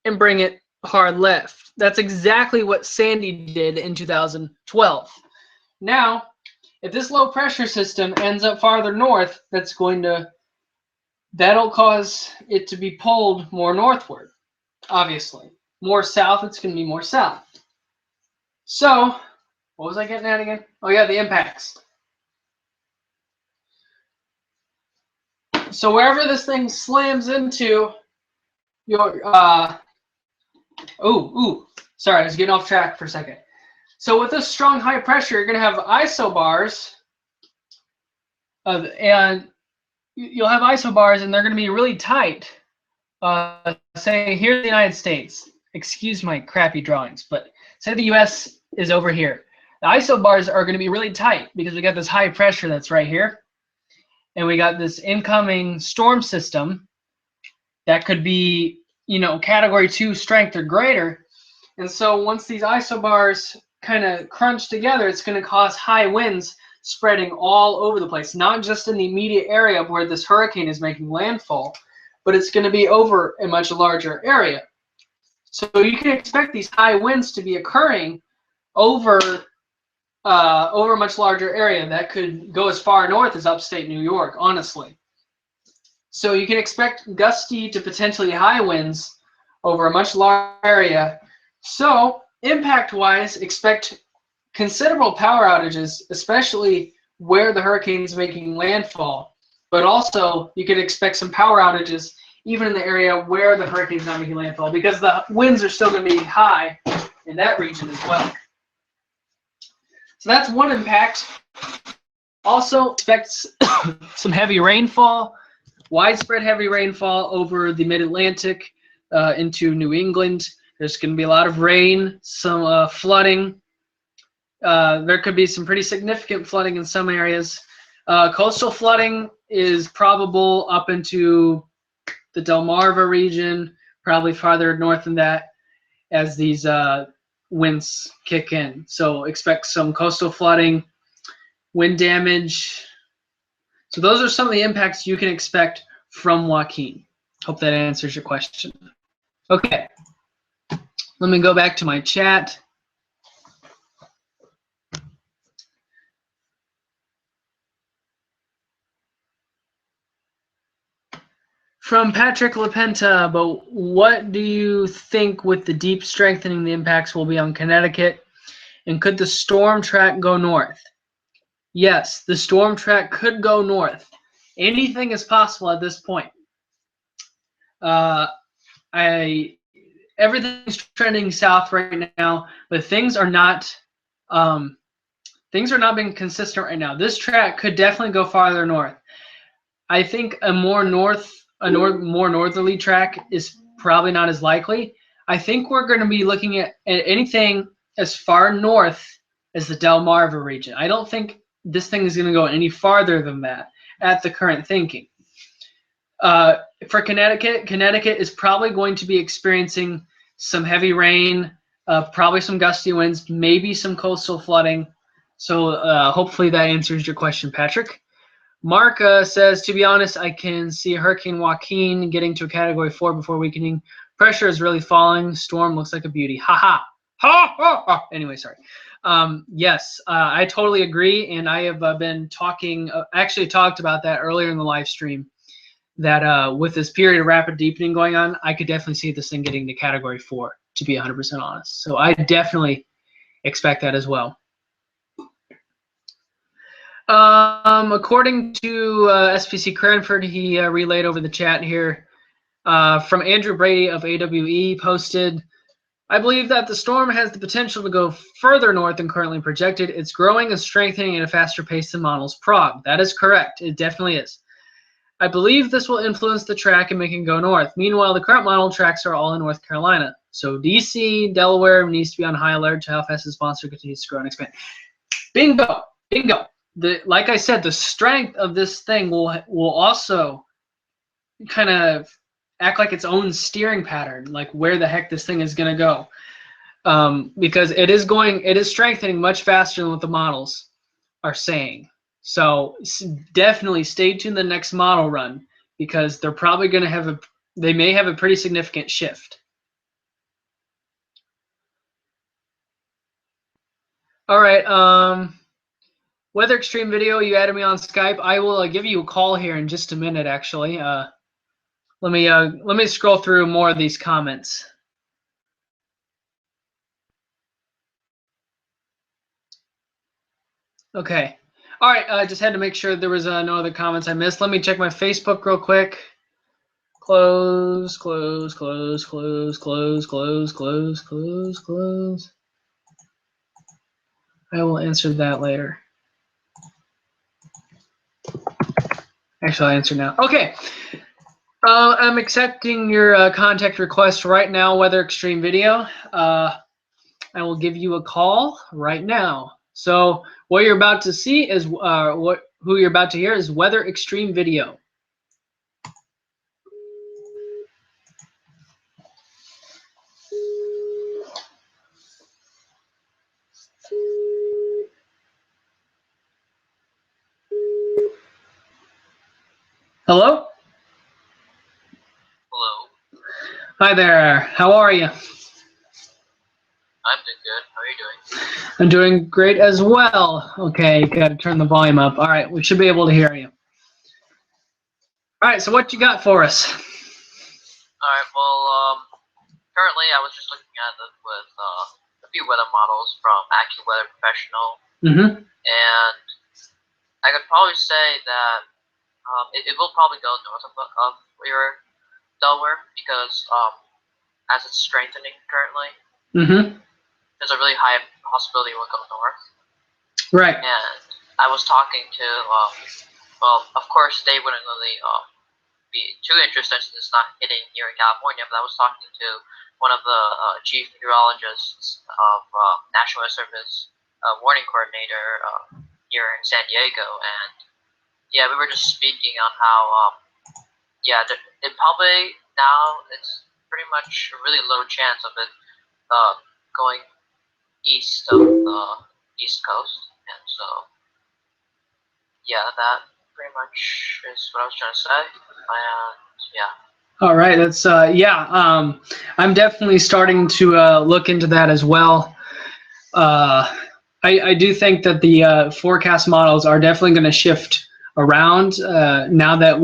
Speaker 1: and bring it hard left. That's exactly what Sandy did in 2012. Now, if this low pressure system ends up farther north, that'll cause it to be pulled more northward, obviously. More south, it's going to be more south. So, what was I getting at again? Oh yeah, the impacts. So wherever this thing slams into your, sorry, I was getting off track for a second. So with this strong high pressure, you're going to have isobars, and you'll have isobars, and they're going to be really tight. Say here's the United States. Excuse my crappy drawings, but say the U.S. is over here. The isobars are going to be really tight because we got this high pressure that's right here. And we got this incoming storm system that could be, Category 2 strength or greater. And so once these isobars kind of crunch together, it's going to cause high winds spreading all over the place, not just in the immediate area where this hurricane is making landfall, but it's going to be over a much larger area. So you can expect these high winds to be occurring over a much larger area that could go as far north as upstate New York, honestly. So you can expect gusty to potentially high winds over a much larger area. So impact-wise, expect considerable power outages, especially where the hurricane is making landfall. But also, you could expect some power outages even in the area where the hurricane's not making landfall, because the winds are still going to be high in that region as well. So that's one impact. Also expect some heavy rainfall, widespread heavy rainfall over the mid-Atlantic into New England. There's going to be a lot of rain, some flooding. There could be some pretty significant flooding in some areas. Coastal flooding is probable up into the Delmarva region, probably farther north than that as these winds kick in. So expect some coastal flooding, wind damage. So those are some of the impacts you can expect from Joaquin. Hope that answers your question. Okay, let me go back to my chat. From Patrick LaPenta, but what do you think with the deep strengthening the impacts will be on Connecticut? And could the storm track go north? Yes, the storm track could go north. Anything is possible at this point. Everything's trending south right now, but things are not being consistent right now. This track could definitely go farther north. I think a more northerly track is probably not as likely. I think we're going to be looking at anything as far north as the Delmarva region. I don't think this thing is going to go any farther than that at the current thinking. For Connecticut is probably going to be experiencing some heavy rain, probably some gusty winds, maybe some coastal flooding. So hopefully that answers your question, Patrick. Mark says, to be honest, I can see Hurricane Joaquin getting to a Category 4 before weakening. Pressure is really falling. Storm looks like a beauty. Ha ha. Ha ha ha. Anyway, sorry. Yes, I totally agree. And I have been talking, actually talked about that earlier in the live stream, that with this period of rapid deepening going on, I could definitely see this thing getting to Category 4, to be 100% honest. So I definitely expect that as well. According to SPC Cranford, he relayed over the chat here from Andrew Brady of AWE posted, I believe that the storm has the potential to go further north than currently projected. It's growing and strengthening at a faster pace than models prog. That is correct. It definitely is. I believe this will influence the track and make it go north. Meanwhile, the current model tracks are all in North Carolina. So DC, Delaware needs to be on high alert to how fast the sponsor continues to grow and expand. Bingo! Bingo! Like I said, the strength of this thing will also kind of act like its own steering pattern, like where the heck this thing is going to go, because it is strengthening much faster than what the models are saying. So definitely stay tuned the next model run, because they're probably going to they may have a pretty significant shift. All right. Weather Extreme Video, you added me on Skype. I will give you a call here in just a minute, actually. Let me scroll through more of these comments. Okay. All right. I just had to make sure there was no other comments I missed. Let me check my Facebook real quick. Close, close, close, close, close, close, close, close, close. I will answer that later. Actually, I'll answer now. Okay. I'm accepting your contact request right now, Weather Extreme Video. I will give you a call right now. So what you're about to see is who you're about to hear is Weather Extreme Video. Hello?
Speaker 3: Hello.
Speaker 1: Hi there. How are you?
Speaker 3: I'm doing good. How are you doing?
Speaker 1: I'm doing great as well. Okay, got to turn the volume up. All right, we should be able to hear you. All right, so what you got for us?
Speaker 3: All right. Well, currently I was just looking at it with a few weather models from AccuWeather Professional, and I could probably say that it will probably go north of your
Speaker 5: Delaware because as it's strengthening currently, there's a really high possibility it will go north.
Speaker 1: Right.
Speaker 5: And I was talking to, well, of course they wouldn't really be too interested since it's not hitting here in California, but I was talking to one of the chief meteorologists of National Weather Service warning coordinator here in San Diego, and yeah, we were just speaking on how it probably now it's pretty much a really low chance of it going east of the East Coast, and so yeah, that pretty much is what I was trying to say, and yeah.
Speaker 1: All right, that's I'm definitely starting to look into that as well. I do think that the forecast models are definitely going to shift around now that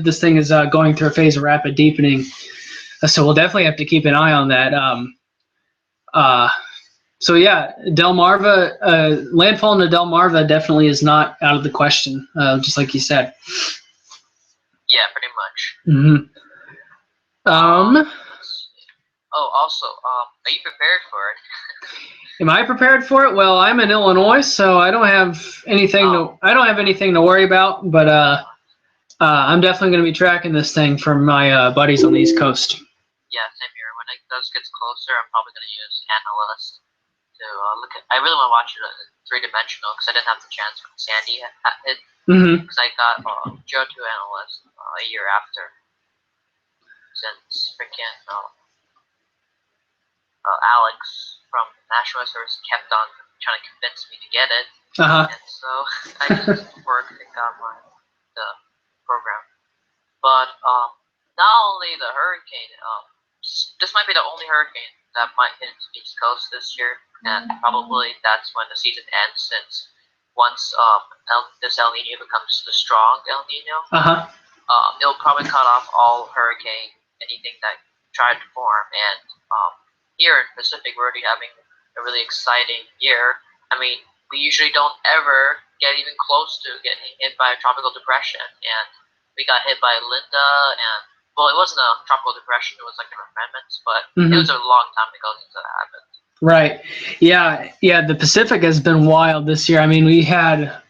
Speaker 1: this thing is going through a phase of rapid deepening. So we'll definitely have to keep an eye on that. So yeah, Delmarva, landfall into Delmarva definitely is not out of the question, just like you said.
Speaker 5: Yeah, pretty much. Also, are you prepared for it?
Speaker 1: Am I prepared for it? Well, I'm in Illinois, so I don't have anything to worry about. But I'm definitely going to be tracking this thing from my buddies on the East Coast.
Speaker 5: Yeah, same here. When it gets closer, I'm probably going to use Analyst to look at. I really want to watch it in 3-dimensional because I didn't have the chance when Sandy hit. Because I got Joe 2 Analyst a year after, since freaking Alex from National Weather Service kept on trying to convince me to get it, and so I just worked and got the program. But not only the hurricane, this might be the only hurricane that might hit the East Coast this year, and probably that's when the season ends, since once this El Nino becomes the strong El Nino, it'll probably cut off all hurricane, anything that tried to form, and here in Pacific, we're already having a really exciting year. I mean, we usually don't ever get even close to getting hit by a tropical depression, and we got hit by Linda, and well, it wasn't a tropical depression; it was like an amendment, but it was a long time ago since that happened.
Speaker 1: Right. Yeah. The Pacific has been wild this year. I mean, we've had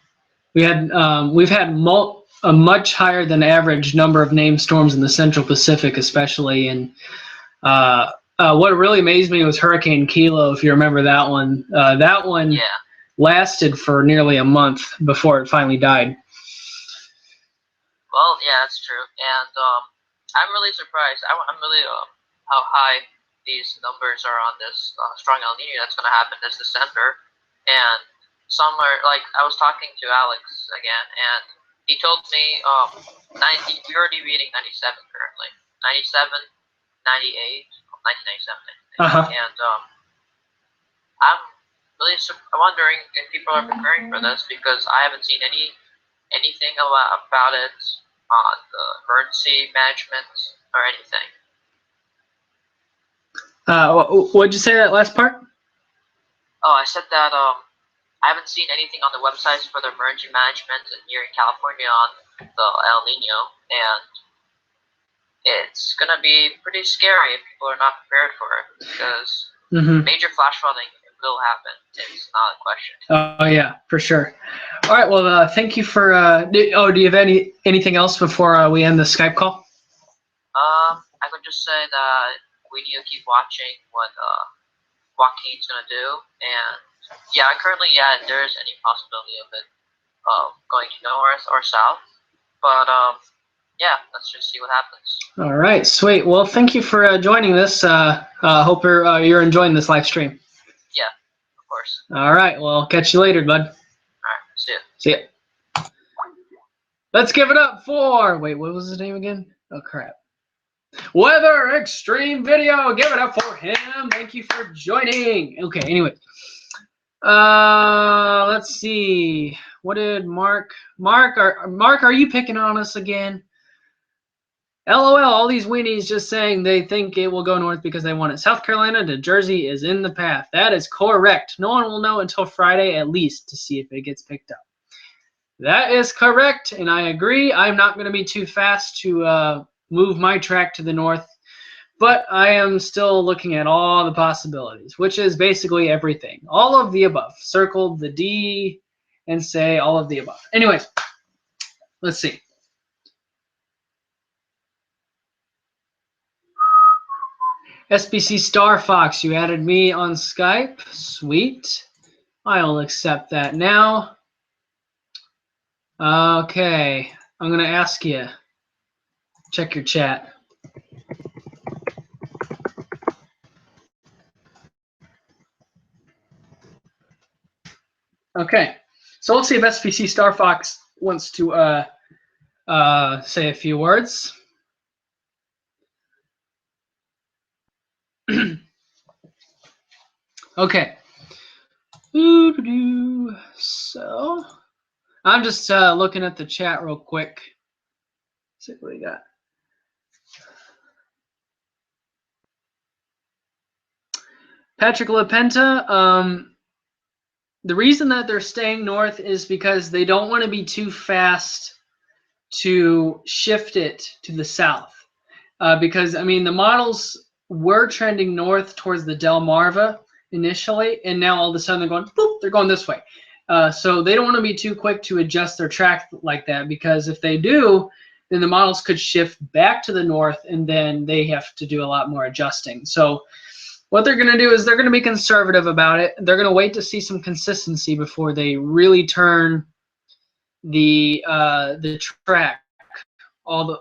Speaker 1: a much higher than average number of named storms in the Central Pacific, especially, and what really amazed me was Hurricane Kilo, if you remember that one. That one lasted for nearly a month before it finally died.
Speaker 5: Well, yeah, that's true. And I'm really surprised. I'm really how high these numbers are on this strong El Nino that's going to happen this December. And somewhere, like, I was talking to Alex again, and he told me we're already reading 97 currently. 97, 98. 1997, and I'm really wondering if people are preparing for this, because I haven't seen anything about it on the emergency management or anything.
Speaker 1: What'd you say that last part?
Speaker 5: Oh, I said that I haven't seen anything on the websites for the emergency management here in California on the El Nino, and it's going to be pretty scary if people are not prepared for it, because major flash flooding will happen. It's not a question.
Speaker 1: Oh, yeah, for sure. All right, well, thank you for do you have anything else before we end the Skype call?
Speaker 5: I could just say that we need to keep watching what Joaquin's going to do, and currently, there is any possibility of it going north or south, but let's just see what happens.
Speaker 1: All right, sweet. Well, thank you for joining this. Hope you're enjoying this live stream.
Speaker 5: Yeah, of course.
Speaker 1: All right, well, catch you later, bud.
Speaker 5: All right, see ya.
Speaker 1: See ya. Let's give it up for, wait, what was his name again? Oh, crap. Weather Extreme Video. Give it up for him. Thank you for joining. Okay, anyway. Let's see. What did Mark, are you picking on us again? LOL, all these weenies just saying they think it will go north because they want it. South Carolina to Jersey is in the path. That is correct. No one will know until Friday at least to see if it gets picked up. That is correct, and I agree. I'm not going to be too fast to move my track to the north. But I am still looking at all the possibilities, which is basically everything. All of the above. Circle the D and say all of the above. Anyways, let's see. SBC Star Fox, you added me on Skype. Sweet. I'll accept that now. Okay. I'm going to ask you. Check your chat. Okay. So let's see if SBC Star Fox wants to say a few words. Okay. So I'm just looking at the chat real quick. Let's see what we got. Patrick LaPenta, the reason that they're staying north is because they don't want to be too fast to shift it to the south. Because, I mean, the models were trending north towards the Delmarva initially, and now all of a sudden they're going, boop, they're going this way. So they don't want to be too quick to adjust their track like that, because if they do, then the models could shift back to the north, and then they have to do a lot more adjusting. So what they're going to do is they're going to be conservative about it. They're going to wait to see some consistency before they really turn the track all the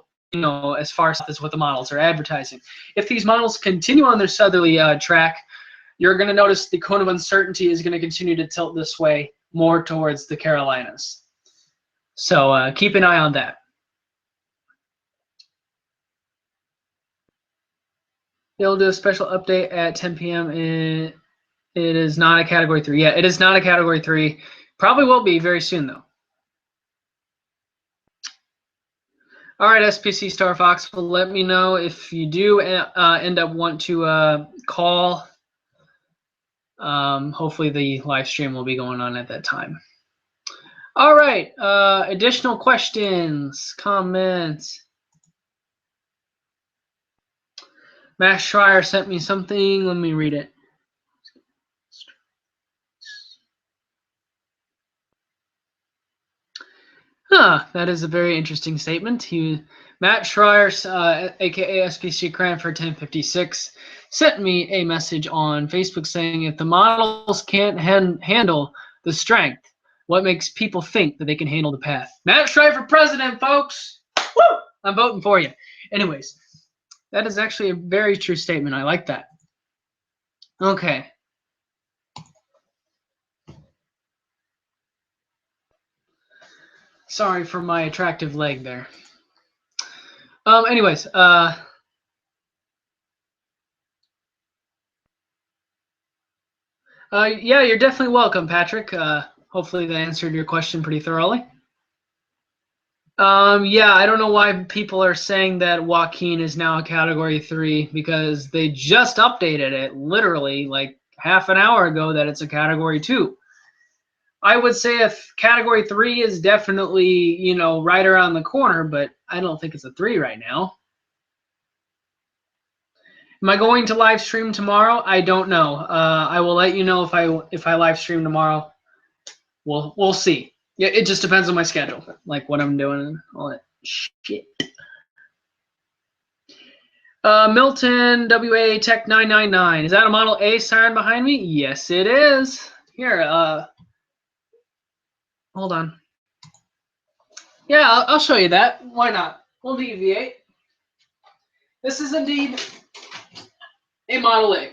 Speaker 1: as far south as what the models are advertising. If these models continue on their southerly track, you're going to notice the cone of uncertainty is going to continue to tilt this way more towards the Carolinas. So keep an eye on that. They'll do a special update at 10 p.m. It is not a Category 3. Yeah, it is not a Category 3. Probably will be very soon, though. All right, SPC Star Fox, well, let me know if you do end up want to call. Hopefully the live stream will be going on at that time. All right, additional questions, comments. Max Schreier sent me something. Let me read it. That is a very interesting statement. Matt Schreier, aka SPC Cranford 1056, sent me a message on Facebook saying if the models can't handle the strength, what makes people think that they can handle the path? Matt Schreier for president, folks! Woo! I'm voting for you. Anyways, that is actually a very true statement. I like that. Okay. Sorry for my attractive leg there. Anyways, yeah, you're definitely welcome, Patrick. Hopefully that answered your question pretty thoroughly. Yeah, I don't know why people are saying that Joaquin is now a Category 3, because they just updated it literally like half an hour ago that it's a Category 2. I would say if Category 3 is definitely, right around the corner, but I don't think it's a 3 right now. Am I going to live stream tomorrow? I don't know. I will let you know if I live stream tomorrow. We'll see. Yeah, it just depends on my schedule, like what I'm doing and all that shit. Milton WA Tech 999. Is that a Model A siren behind me? Yes, it is. Here, hold on. Yeah, I'll show you that. Why not? We'll deviate. This is indeed a Model A.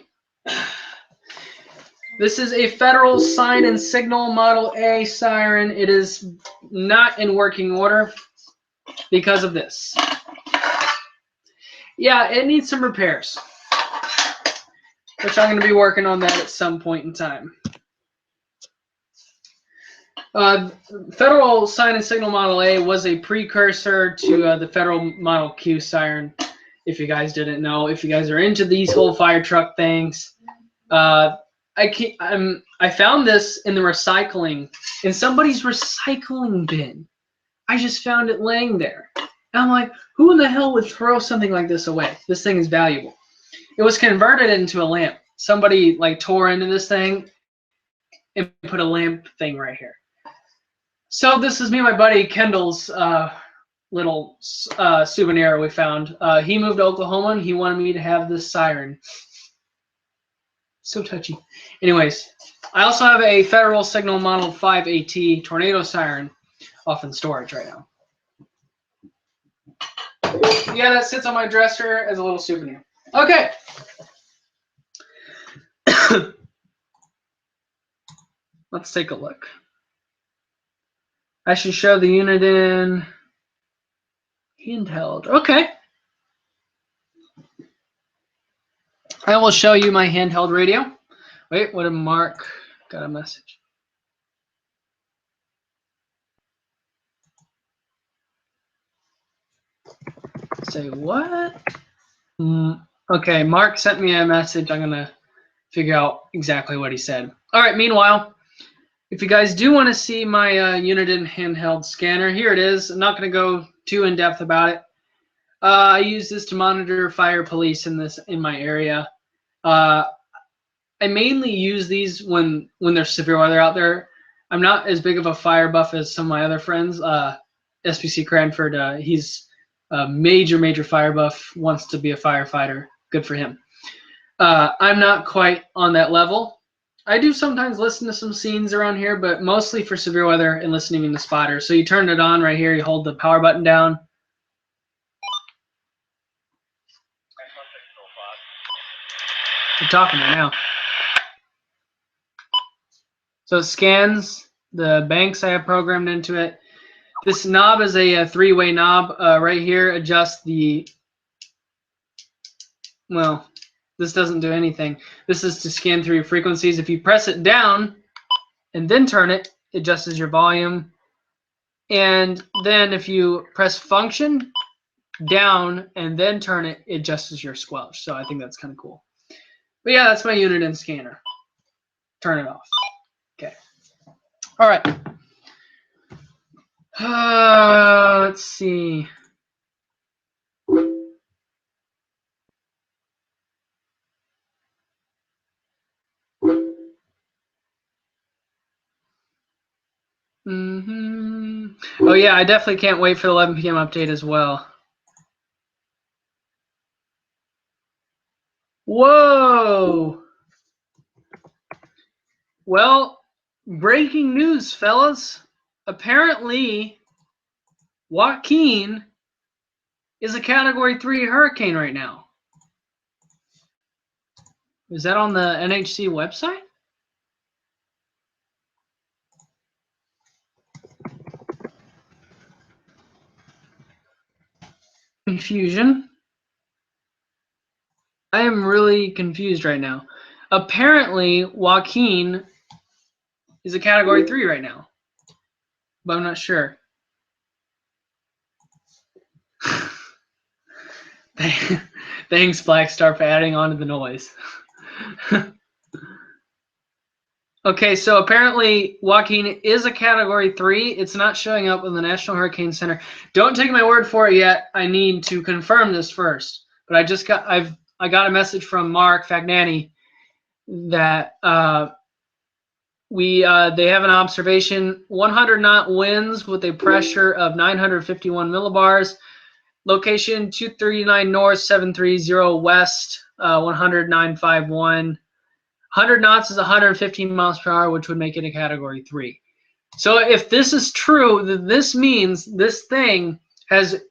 Speaker 1: This is a Federal Sign and Signal Model A siren. It is not in working order because of this. Yeah, it needs some repairs, which I'm going to be working on that at some point in time. Federal Sign and Signal Model A was a precursor to the Federal Model Q siren, if you guys didn't know. If you guys are into these whole fire truck things, I found this in somebody's recycling bin. I just found it laying there. And I'm like, who in the hell would throw something like this away? This thing is valuable. It was converted into a lamp. Somebody like tore into this thing and put a lamp thing right here. So this is me and my buddy Kendall's little souvenir we found. He moved to Oklahoma and he wanted me to have this siren. So touchy. Anyways, I also have a Federal Signal Model 5 AT tornado siren off in storage right now. Yeah, that sits on my dresser as a little souvenir. Okay. Let's take a look. I should show the unit in handheld. Okay. I will show you my handheld radio. Wait, what did Mark got a message? Say what? Okay, Mark sent me a message. I'm gonna figure out exactly what he said. All right, meanwhile, if you guys do want to see my Uniden handheld scanner, here it is. I'm not gonna go too in depth about it. I use this to monitor fire police in my area. I mainly use these when there's severe weather out there. I'm not as big of a fire buff as some of my other friends. SPC Cranford, he's a major fire buff, wants to be a firefighter. Good for him. I'm not quite on that level. I do sometimes listen to some scenes around here, but mostly for severe weather and listening in the spotter. So you turn it on right here, you hold the power button down. We're talking right now. So it scans the banks I have programmed into it. This knob is a three-way knob. Right here adjusts the, well, this doesn't do anything. This is to scan through your frequencies. If you press it down and then turn it, it adjusts your volume. And then if you press function down and then turn it, it adjusts your squelch. So I think that's kind of cool. But yeah, that's my Uniden scanner. Turn it off. Okay. All right. Let's see. Oh yeah, I definitely can't wait for the 11 p.m. update as well. Whoa! Well, breaking news, fellas. Apparently, Joaquin is a Category 3 hurricane right now. Is that on the NHC website? Confusion. I am really confused right now. Apparently, Joaquin is a Category 3 right now, but I'm not sure. Thanks, Blackstar, for adding on to the noise. Okay, so apparently Joaquin is a Category 3. It's not showing up in the National Hurricane Center. Don't take my word for it yet. I need to confirm this first. But I got a message from Mark Fagnani that they have an observation: 100 knot winds with a pressure of 951 millibars. Location 239 north, 730 west, 10951. 100 knots is 115 miles per hour, which would make it a Category 3. So if this is true, then this means this thing has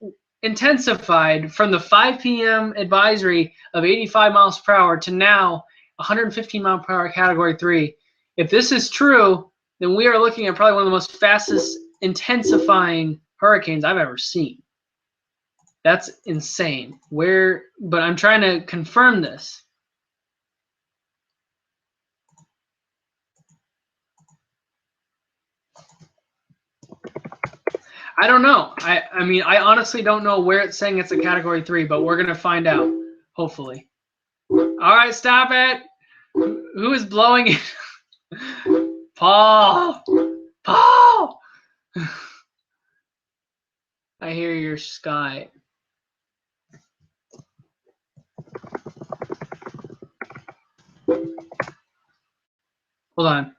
Speaker 1: intensified from the 5 p.m. advisory of 85 miles per hour to now 115 mile per hour Category 3. If this is true, then we are looking at probably one of the most fastest intensifying hurricanes I've ever seen. That's insane. But I'm trying to confirm this. I don't know. I mean, I honestly don't know where it's saying it's a Category 3, but we're going to find out, hopefully. All right, stop it. Who is blowing it? Paul! Paul! I hear your Skype. Hold on.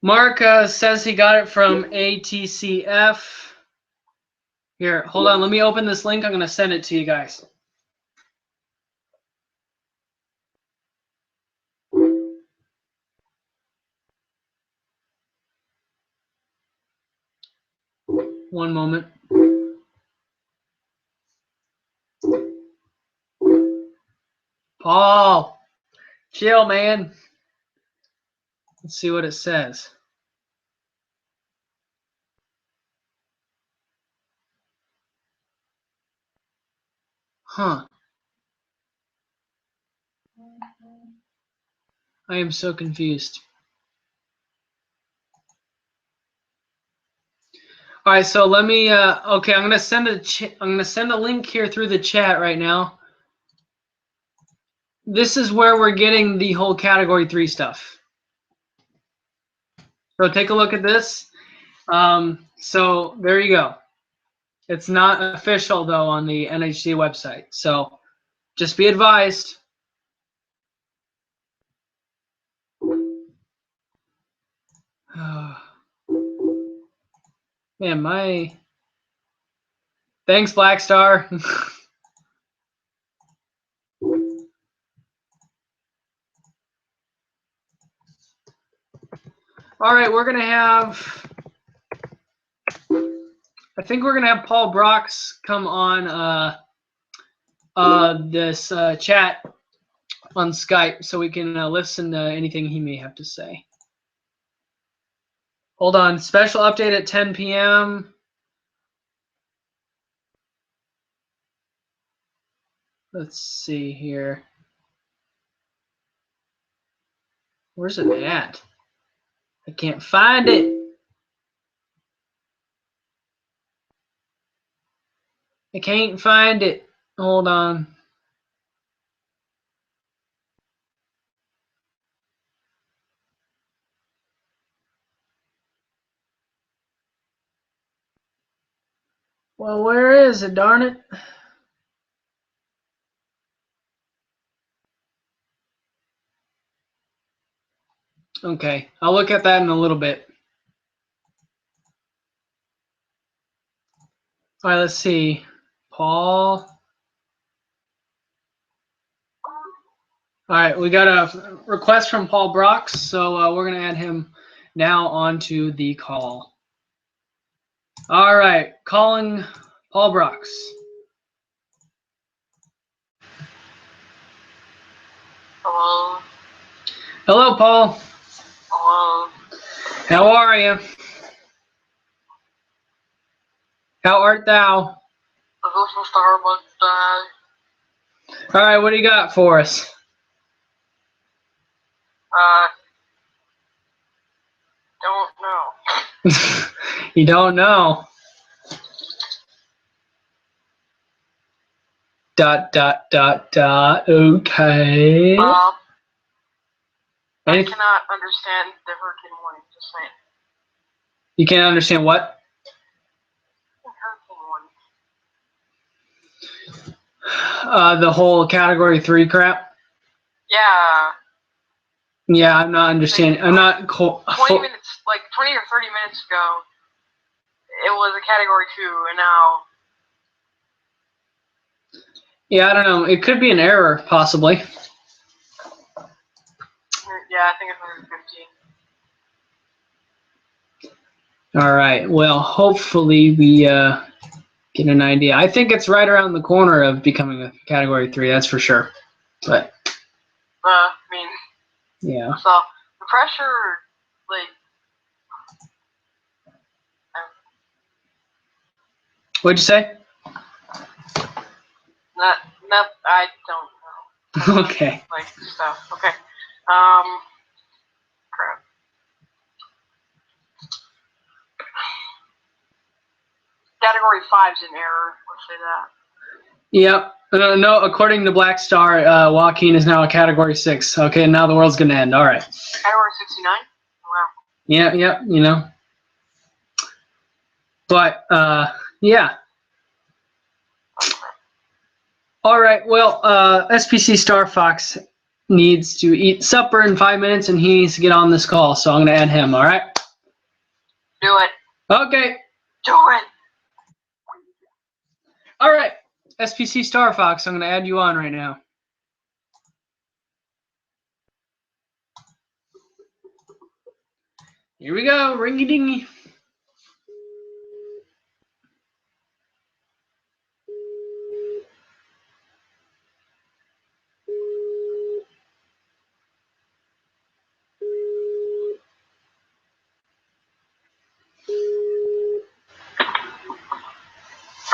Speaker 1: Mark says he got it from ATCF. Here, hold on. Let me open this link. I'm going to send it to you guys. One moment. Paul, chill, man. Let's see what it says. Huh. I am so confused. All right, so let me. Okay, I'm gonna send a link here through the chat right now. This is where we're getting the whole Category 3 stuff. So take a look at this. So there you go. It's not official though on the NHC website. So just be advised. Man, my thanks, Black Star. All right, we're gonna have. I think we're gonna have Paul Brox come on this chat on Skype so we can listen to anything he may have to say. Hold on, special update at 10 p.m. Let's see here. Where's it at? I can't find it. I can't find it. Hold on. Well, where is it, darn it? Okay, I'll look at that in a little bit. All right, let's see. Paul. All right, we got a request from Paul Brox, so we're going to add him now onto the call. All right, calling Paul Brox.
Speaker 3: Hello.
Speaker 1: Hello, Paul.
Speaker 3: Hello.
Speaker 1: How are you? How art thou?
Speaker 3: I go from Starbucks, Dad.
Speaker 1: All right, what do you got for us?
Speaker 3: Don't know.
Speaker 1: You don't know. Okay.
Speaker 3: I cannot understand the Hurricane warning, just saying.
Speaker 1: You can't understand what?
Speaker 3: Hurricane warning.
Speaker 1: The whole Category 3 crap?
Speaker 3: Yeah.
Speaker 1: Yeah, I'm not understanding. I'm not...
Speaker 3: 20 minutes, like 20 or 30 minutes ago, it was a Category 2, and now...
Speaker 1: Yeah, I don't know. It could be an error, possibly.
Speaker 3: Yeah, I think it's 115.
Speaker 1: All right. Well, hopefully we get an idea. I think it's right around the corner of becoming a Category 3. That's for sure. But
Speaker 3: I mean,
Speaker 1: yeah.
Speaker 3: So the pressure, like,
Speaker 1: What'd you say?
Speaker 3: Not, I don't know.
Speaker 1: Okay.
Speaker 3: Like stuff. Okay. Crap. Category 5's an error. Let's say that.
Speaker 1: Yep. No, according to Black Star, Joaquin is now a Category 6. Okay, now the world's gonna end. All right.
Speaker 3: Category 69. Wow.
Speaker 1: Yeah. You know. But yeah. All right. Well, SPC Star Fox needs to eat supper in 5 minutes, and he needs to get on this call. So I'm going to add him. All right.
Speaker 3: Do it.
Speaker 1: Okay.
Speaker 3: Do it.
Speaker 1: All right. SPC Star Fox, I'm going to add you on right now. Here we go. Ringy dingy.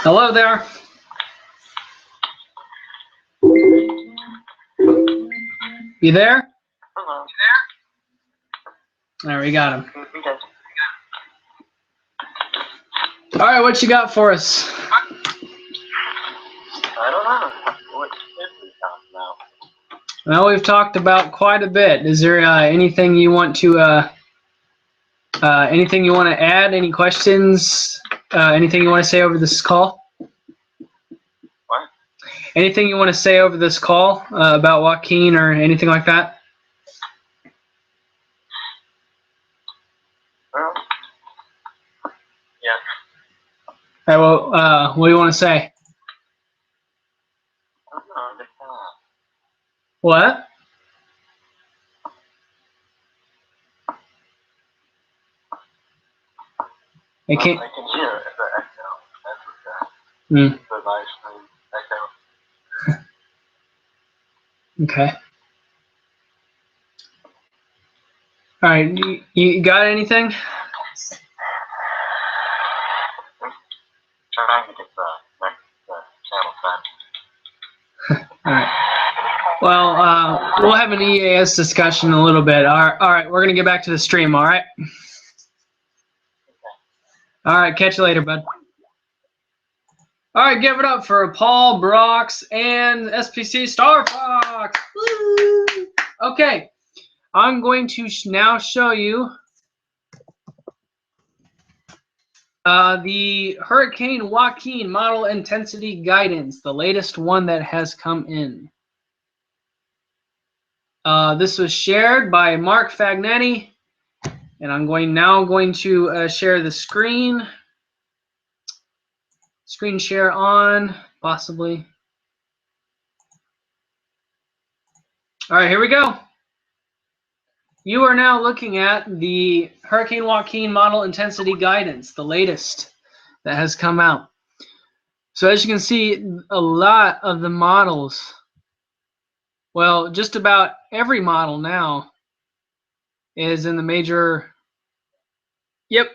Speaker 1: Hello there. You there?
Speaker 3: Hello.
Speaker 1: There, we got him. All right, what you got for us?
Speaker 3: I don't know. What should we talk about?
Speaker 1: Well, we've talked about quite a bit. Is there anything you want to add? Any questions? Anything you want to say over this call?
Speaker 3: What?
Speaker 1: Anything you want to say over this call about Joaquin or anything like that?
Speaker 3: Well, yeah.
Speaker 1: All right, well, what do you want to say?
Speaker 3: I don't know.
Speaker 1: What? I can't.
Speaker 3: I can hear the echo. That's what
Speaker 1: Mm.
Speaker 3: the live stream echo.
Speaker 1: Okay. All right, you got anything?
Speaker 3: Trying to get the channel set.
Speaker 1: All right. Well, we'll have an EAS discussion in a little bit. All right, we're gonna get back to the stream. All right. All right, catch you later, bud. All right, give it up for Paul Brox and SPC Star Fox. Woo! Okay, I'm going to now show you the Hurricane Joaquin model intensity guidance, the latest one that has come in. This was shared by Mark Fagnetti, and I'm now going to share the screen. Screen share on, possibly. All right, here we go. You are now looking at the Hurricane Joaquin model intensity guidance, the latest that has come out. So as you can see, a lot of the models, well, just about every model now is in the major,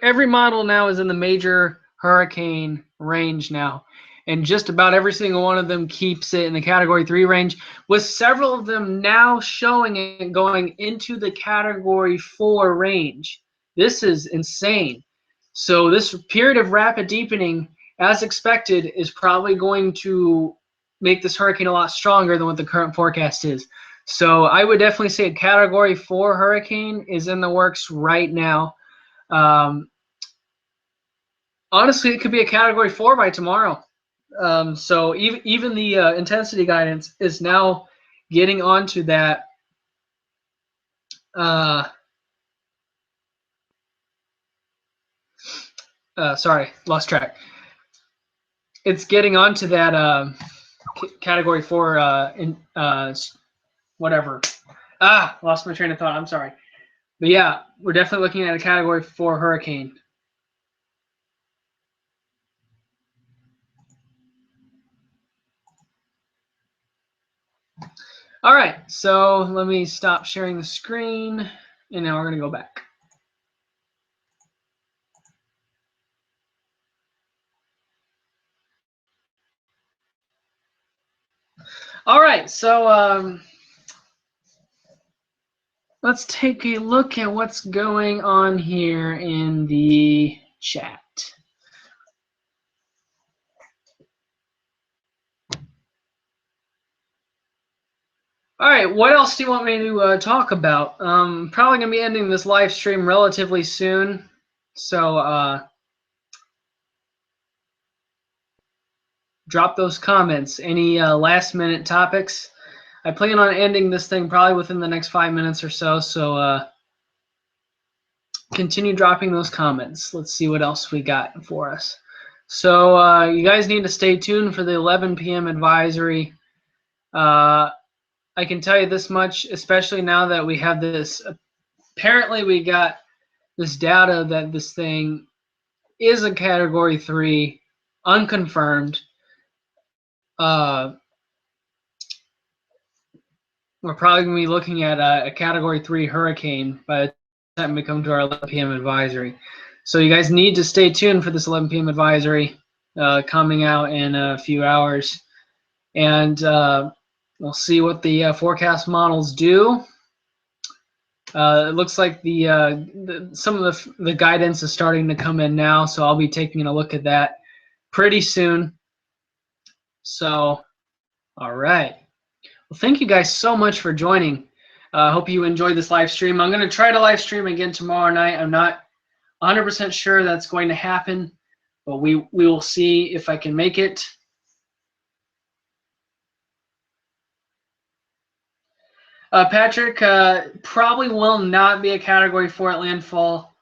Speaker 1: every model now is in the major hurricane range now. And just about every single one of them keeps it in the Category 3 range, with several of them now showing it going into the Category 4 range. This is insane. So this period of rapid deepening, as expected, is probably going to make this hurricane a lot stronger than what the current forecast is. So I would definitely say a Category 4 hurricane is in the works right now. Honestly, it could be a Category 4 by tomorrow. So even the intensity guidance is now getting onto that. Sorry, lost track. It's getting onto that Category 4 whatever. Lost my train of thought. I'm sorry. But yeah, we're definitely looking at a Category 4 hurricane. All right, so let me stop sharing the screen, and now we're going to go back. All right, so let's take a look at what's going on here in the chat. All right, what else do you want me to talk about? Probably going to be ending this live stream relatively soon. So drop those comments. Any last-minute topics? I plan on ending this thing probably within the next 5 minutes or so, so continue dropping those comments. Let's see what else we got for us. So you guys need to stay tuned for the 11 p.m. advisory. I can tell you this much, especially now that we have this. Apparently, we got this data that this thing is a Category 3, unconfirmed. We're probably going to be looking at a Category 3 hurricane by the time we come to our 11 p.m. advisory. So you guys need to stay tuned for this 11 p.m. advisory coming out in a few hours. And we'll see what the forecast models do. It looks like some of the guidance is starting to come in now, so I'll be taking a look at that pretty soon. So, all right. Well, thank you guys so much for joining. I hope you enjoyed this live stream. I'm going to try to live stream again tomorrow night. I'm not 100% sure that's going to happen, but we will see if I can make it. Patrick, probably will not be a Category 4 at landfall.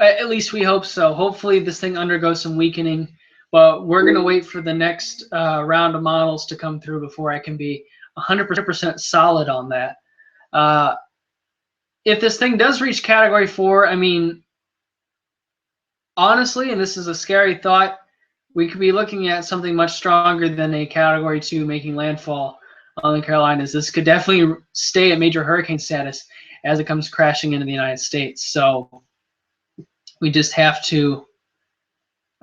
Speaker 1: At least we hope so. Hopefully this thing undergoes some weakening, but we're going to wait for the next round of models to come through before I can be 100% solid on that. If this thing does reach Category 4, I mean, honestly, and this is a scary thought, we could be looking at something much stronger than a Category 2 making landfall on the Carolinas. This could definitely stay at major hurricane status as it comes crashing into the United States. So we just have to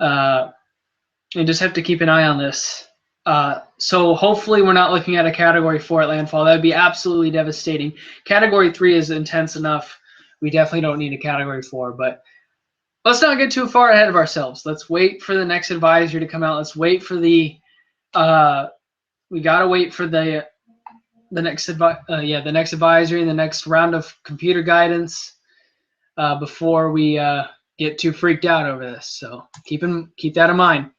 Speaker 1: keep an eye on this. So hopefully we're not looking at a Category 4 at landfall. That would be absolutely devastating. Category 3 is intense enough. We definitely don't need a Category 4, but let's not get too far ahead of ourselves. Let's wait for the next advisory to come out. Let's wait for the we gotta wait for the next advisory and the next round of computer guidance before we get too freaked out over this. So keep that in mind.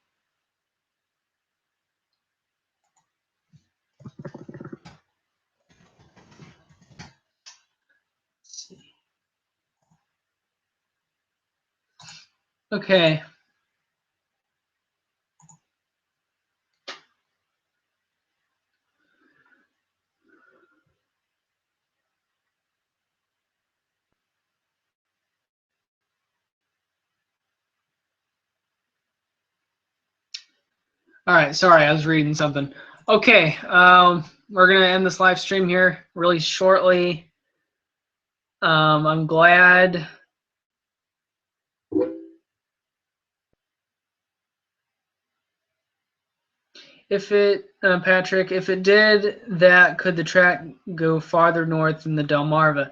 Speaker 1: Let's see. Okay. All right, sorry, I was reading something. Okay, we're going to end this live stream here really shortly. I'm glad. Patrick, if it did that, could the track go farther north than the Delmarva?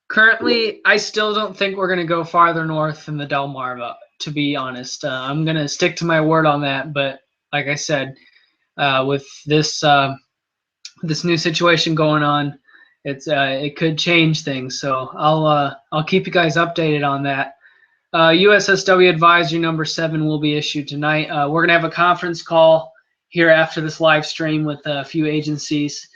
Speaker 1: Currently, I still don't think we're going to go farther north than the Delmarva, to be honest. I'm going to stick to my word on that, but like I said, with this this new situation going on, it could change things. So I'll keep you guys updated on that. USSW Advisory number 7 will be issued tonight. We're gonna have a conference call here after this live stream with a few agencies,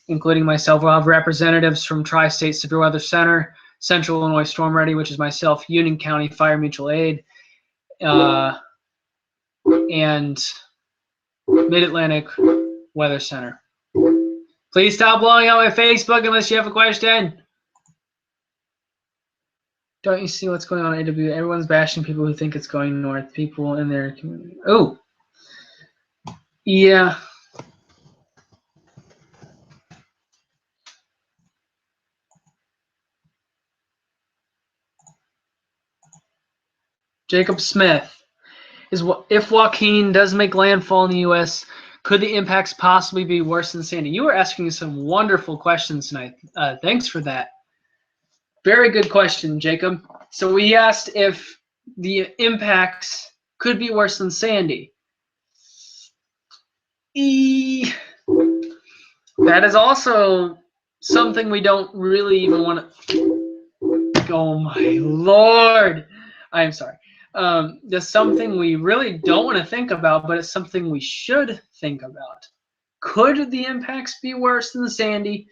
Speaker 1: including myself. We'll have representatives from Tri-State Severe Weather Center, Central Illinois Storm Ready, which is myself, Union County Fire Mutual Aid, and Mid-Atlantic Weather Center. Please stop blowing up my Facebook unless you have a question. Don't you see what's going on at AW? Everyone's bashing people who think it's going north. People in their community. Oh, yeah. Jacob Smith. If Joaquin does make landfall in the U.S., could the impacts possibly be worse than Sandy? You were asking some wonderful questions tonight. Thanks for that. Very good question, Jacob. So we asked if the impacts could be worse than Sandy. That is also something we don't really even want to. Oh my Lord! I am sorry. That's something we really don't want to think about, but it's something we should think about. Could the impacts be worse than Sandy?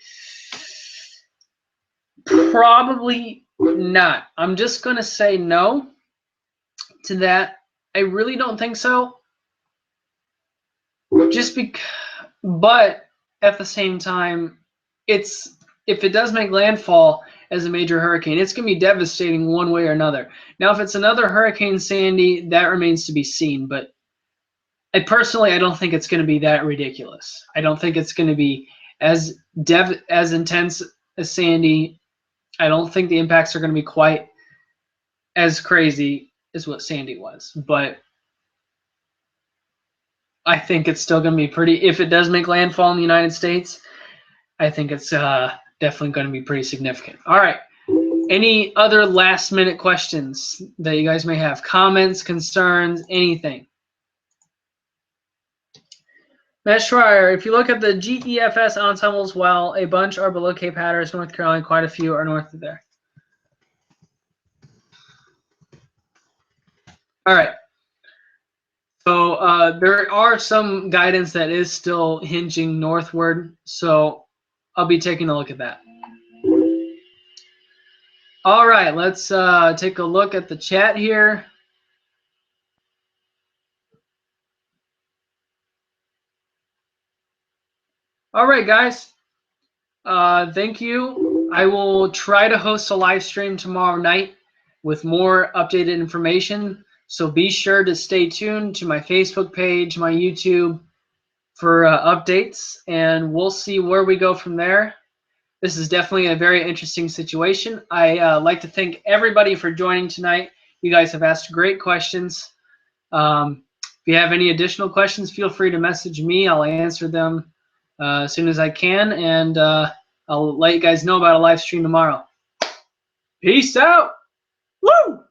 Speaker 1: Probably not. I'm just going to say no to that. I really don't think so. But at the same time, if it does make landfall as a major hurricane, it's going to be devastating one way or another. Now, if it's another Hurricane Sandy, that remains to be seen. But I don't think it's going to be that ridiculous. I don't think it's going to be as intense as Sandy. I don't think the impacts are going to be quite as crazy as what Sandy was. But I think it's still going to be pretty. If it does make landfall in the United States, I think it's definitely going to be pretty significant. All right. Any other last-minute questions that you guys may have? Comments, concerns, anything? Matt Schreier, if you look at the GEFS ensembles, well, a bunch are below Cape Hatteras, North Carolina, quite a few are north of there. All right. So there are some guidance that is still hinging northward, so I'll be taking a look at that. All right, let's take a look at the chat here. All right, guys. Thank you. I will try to host a live stream tomorrow night with more updated information. So be sure to stay tuned to my Facebook page, my YouTube for updates, and we'll see where we go from there. This is definitely a very interesting situation. I like to thank everybody for joining tonight. You guys have asked great questions. If you have any additional questions, feel free to message me. I'll answer them as soon as I can, and I'll let you guys know about a live stream tomorrow. Peace out. Woo!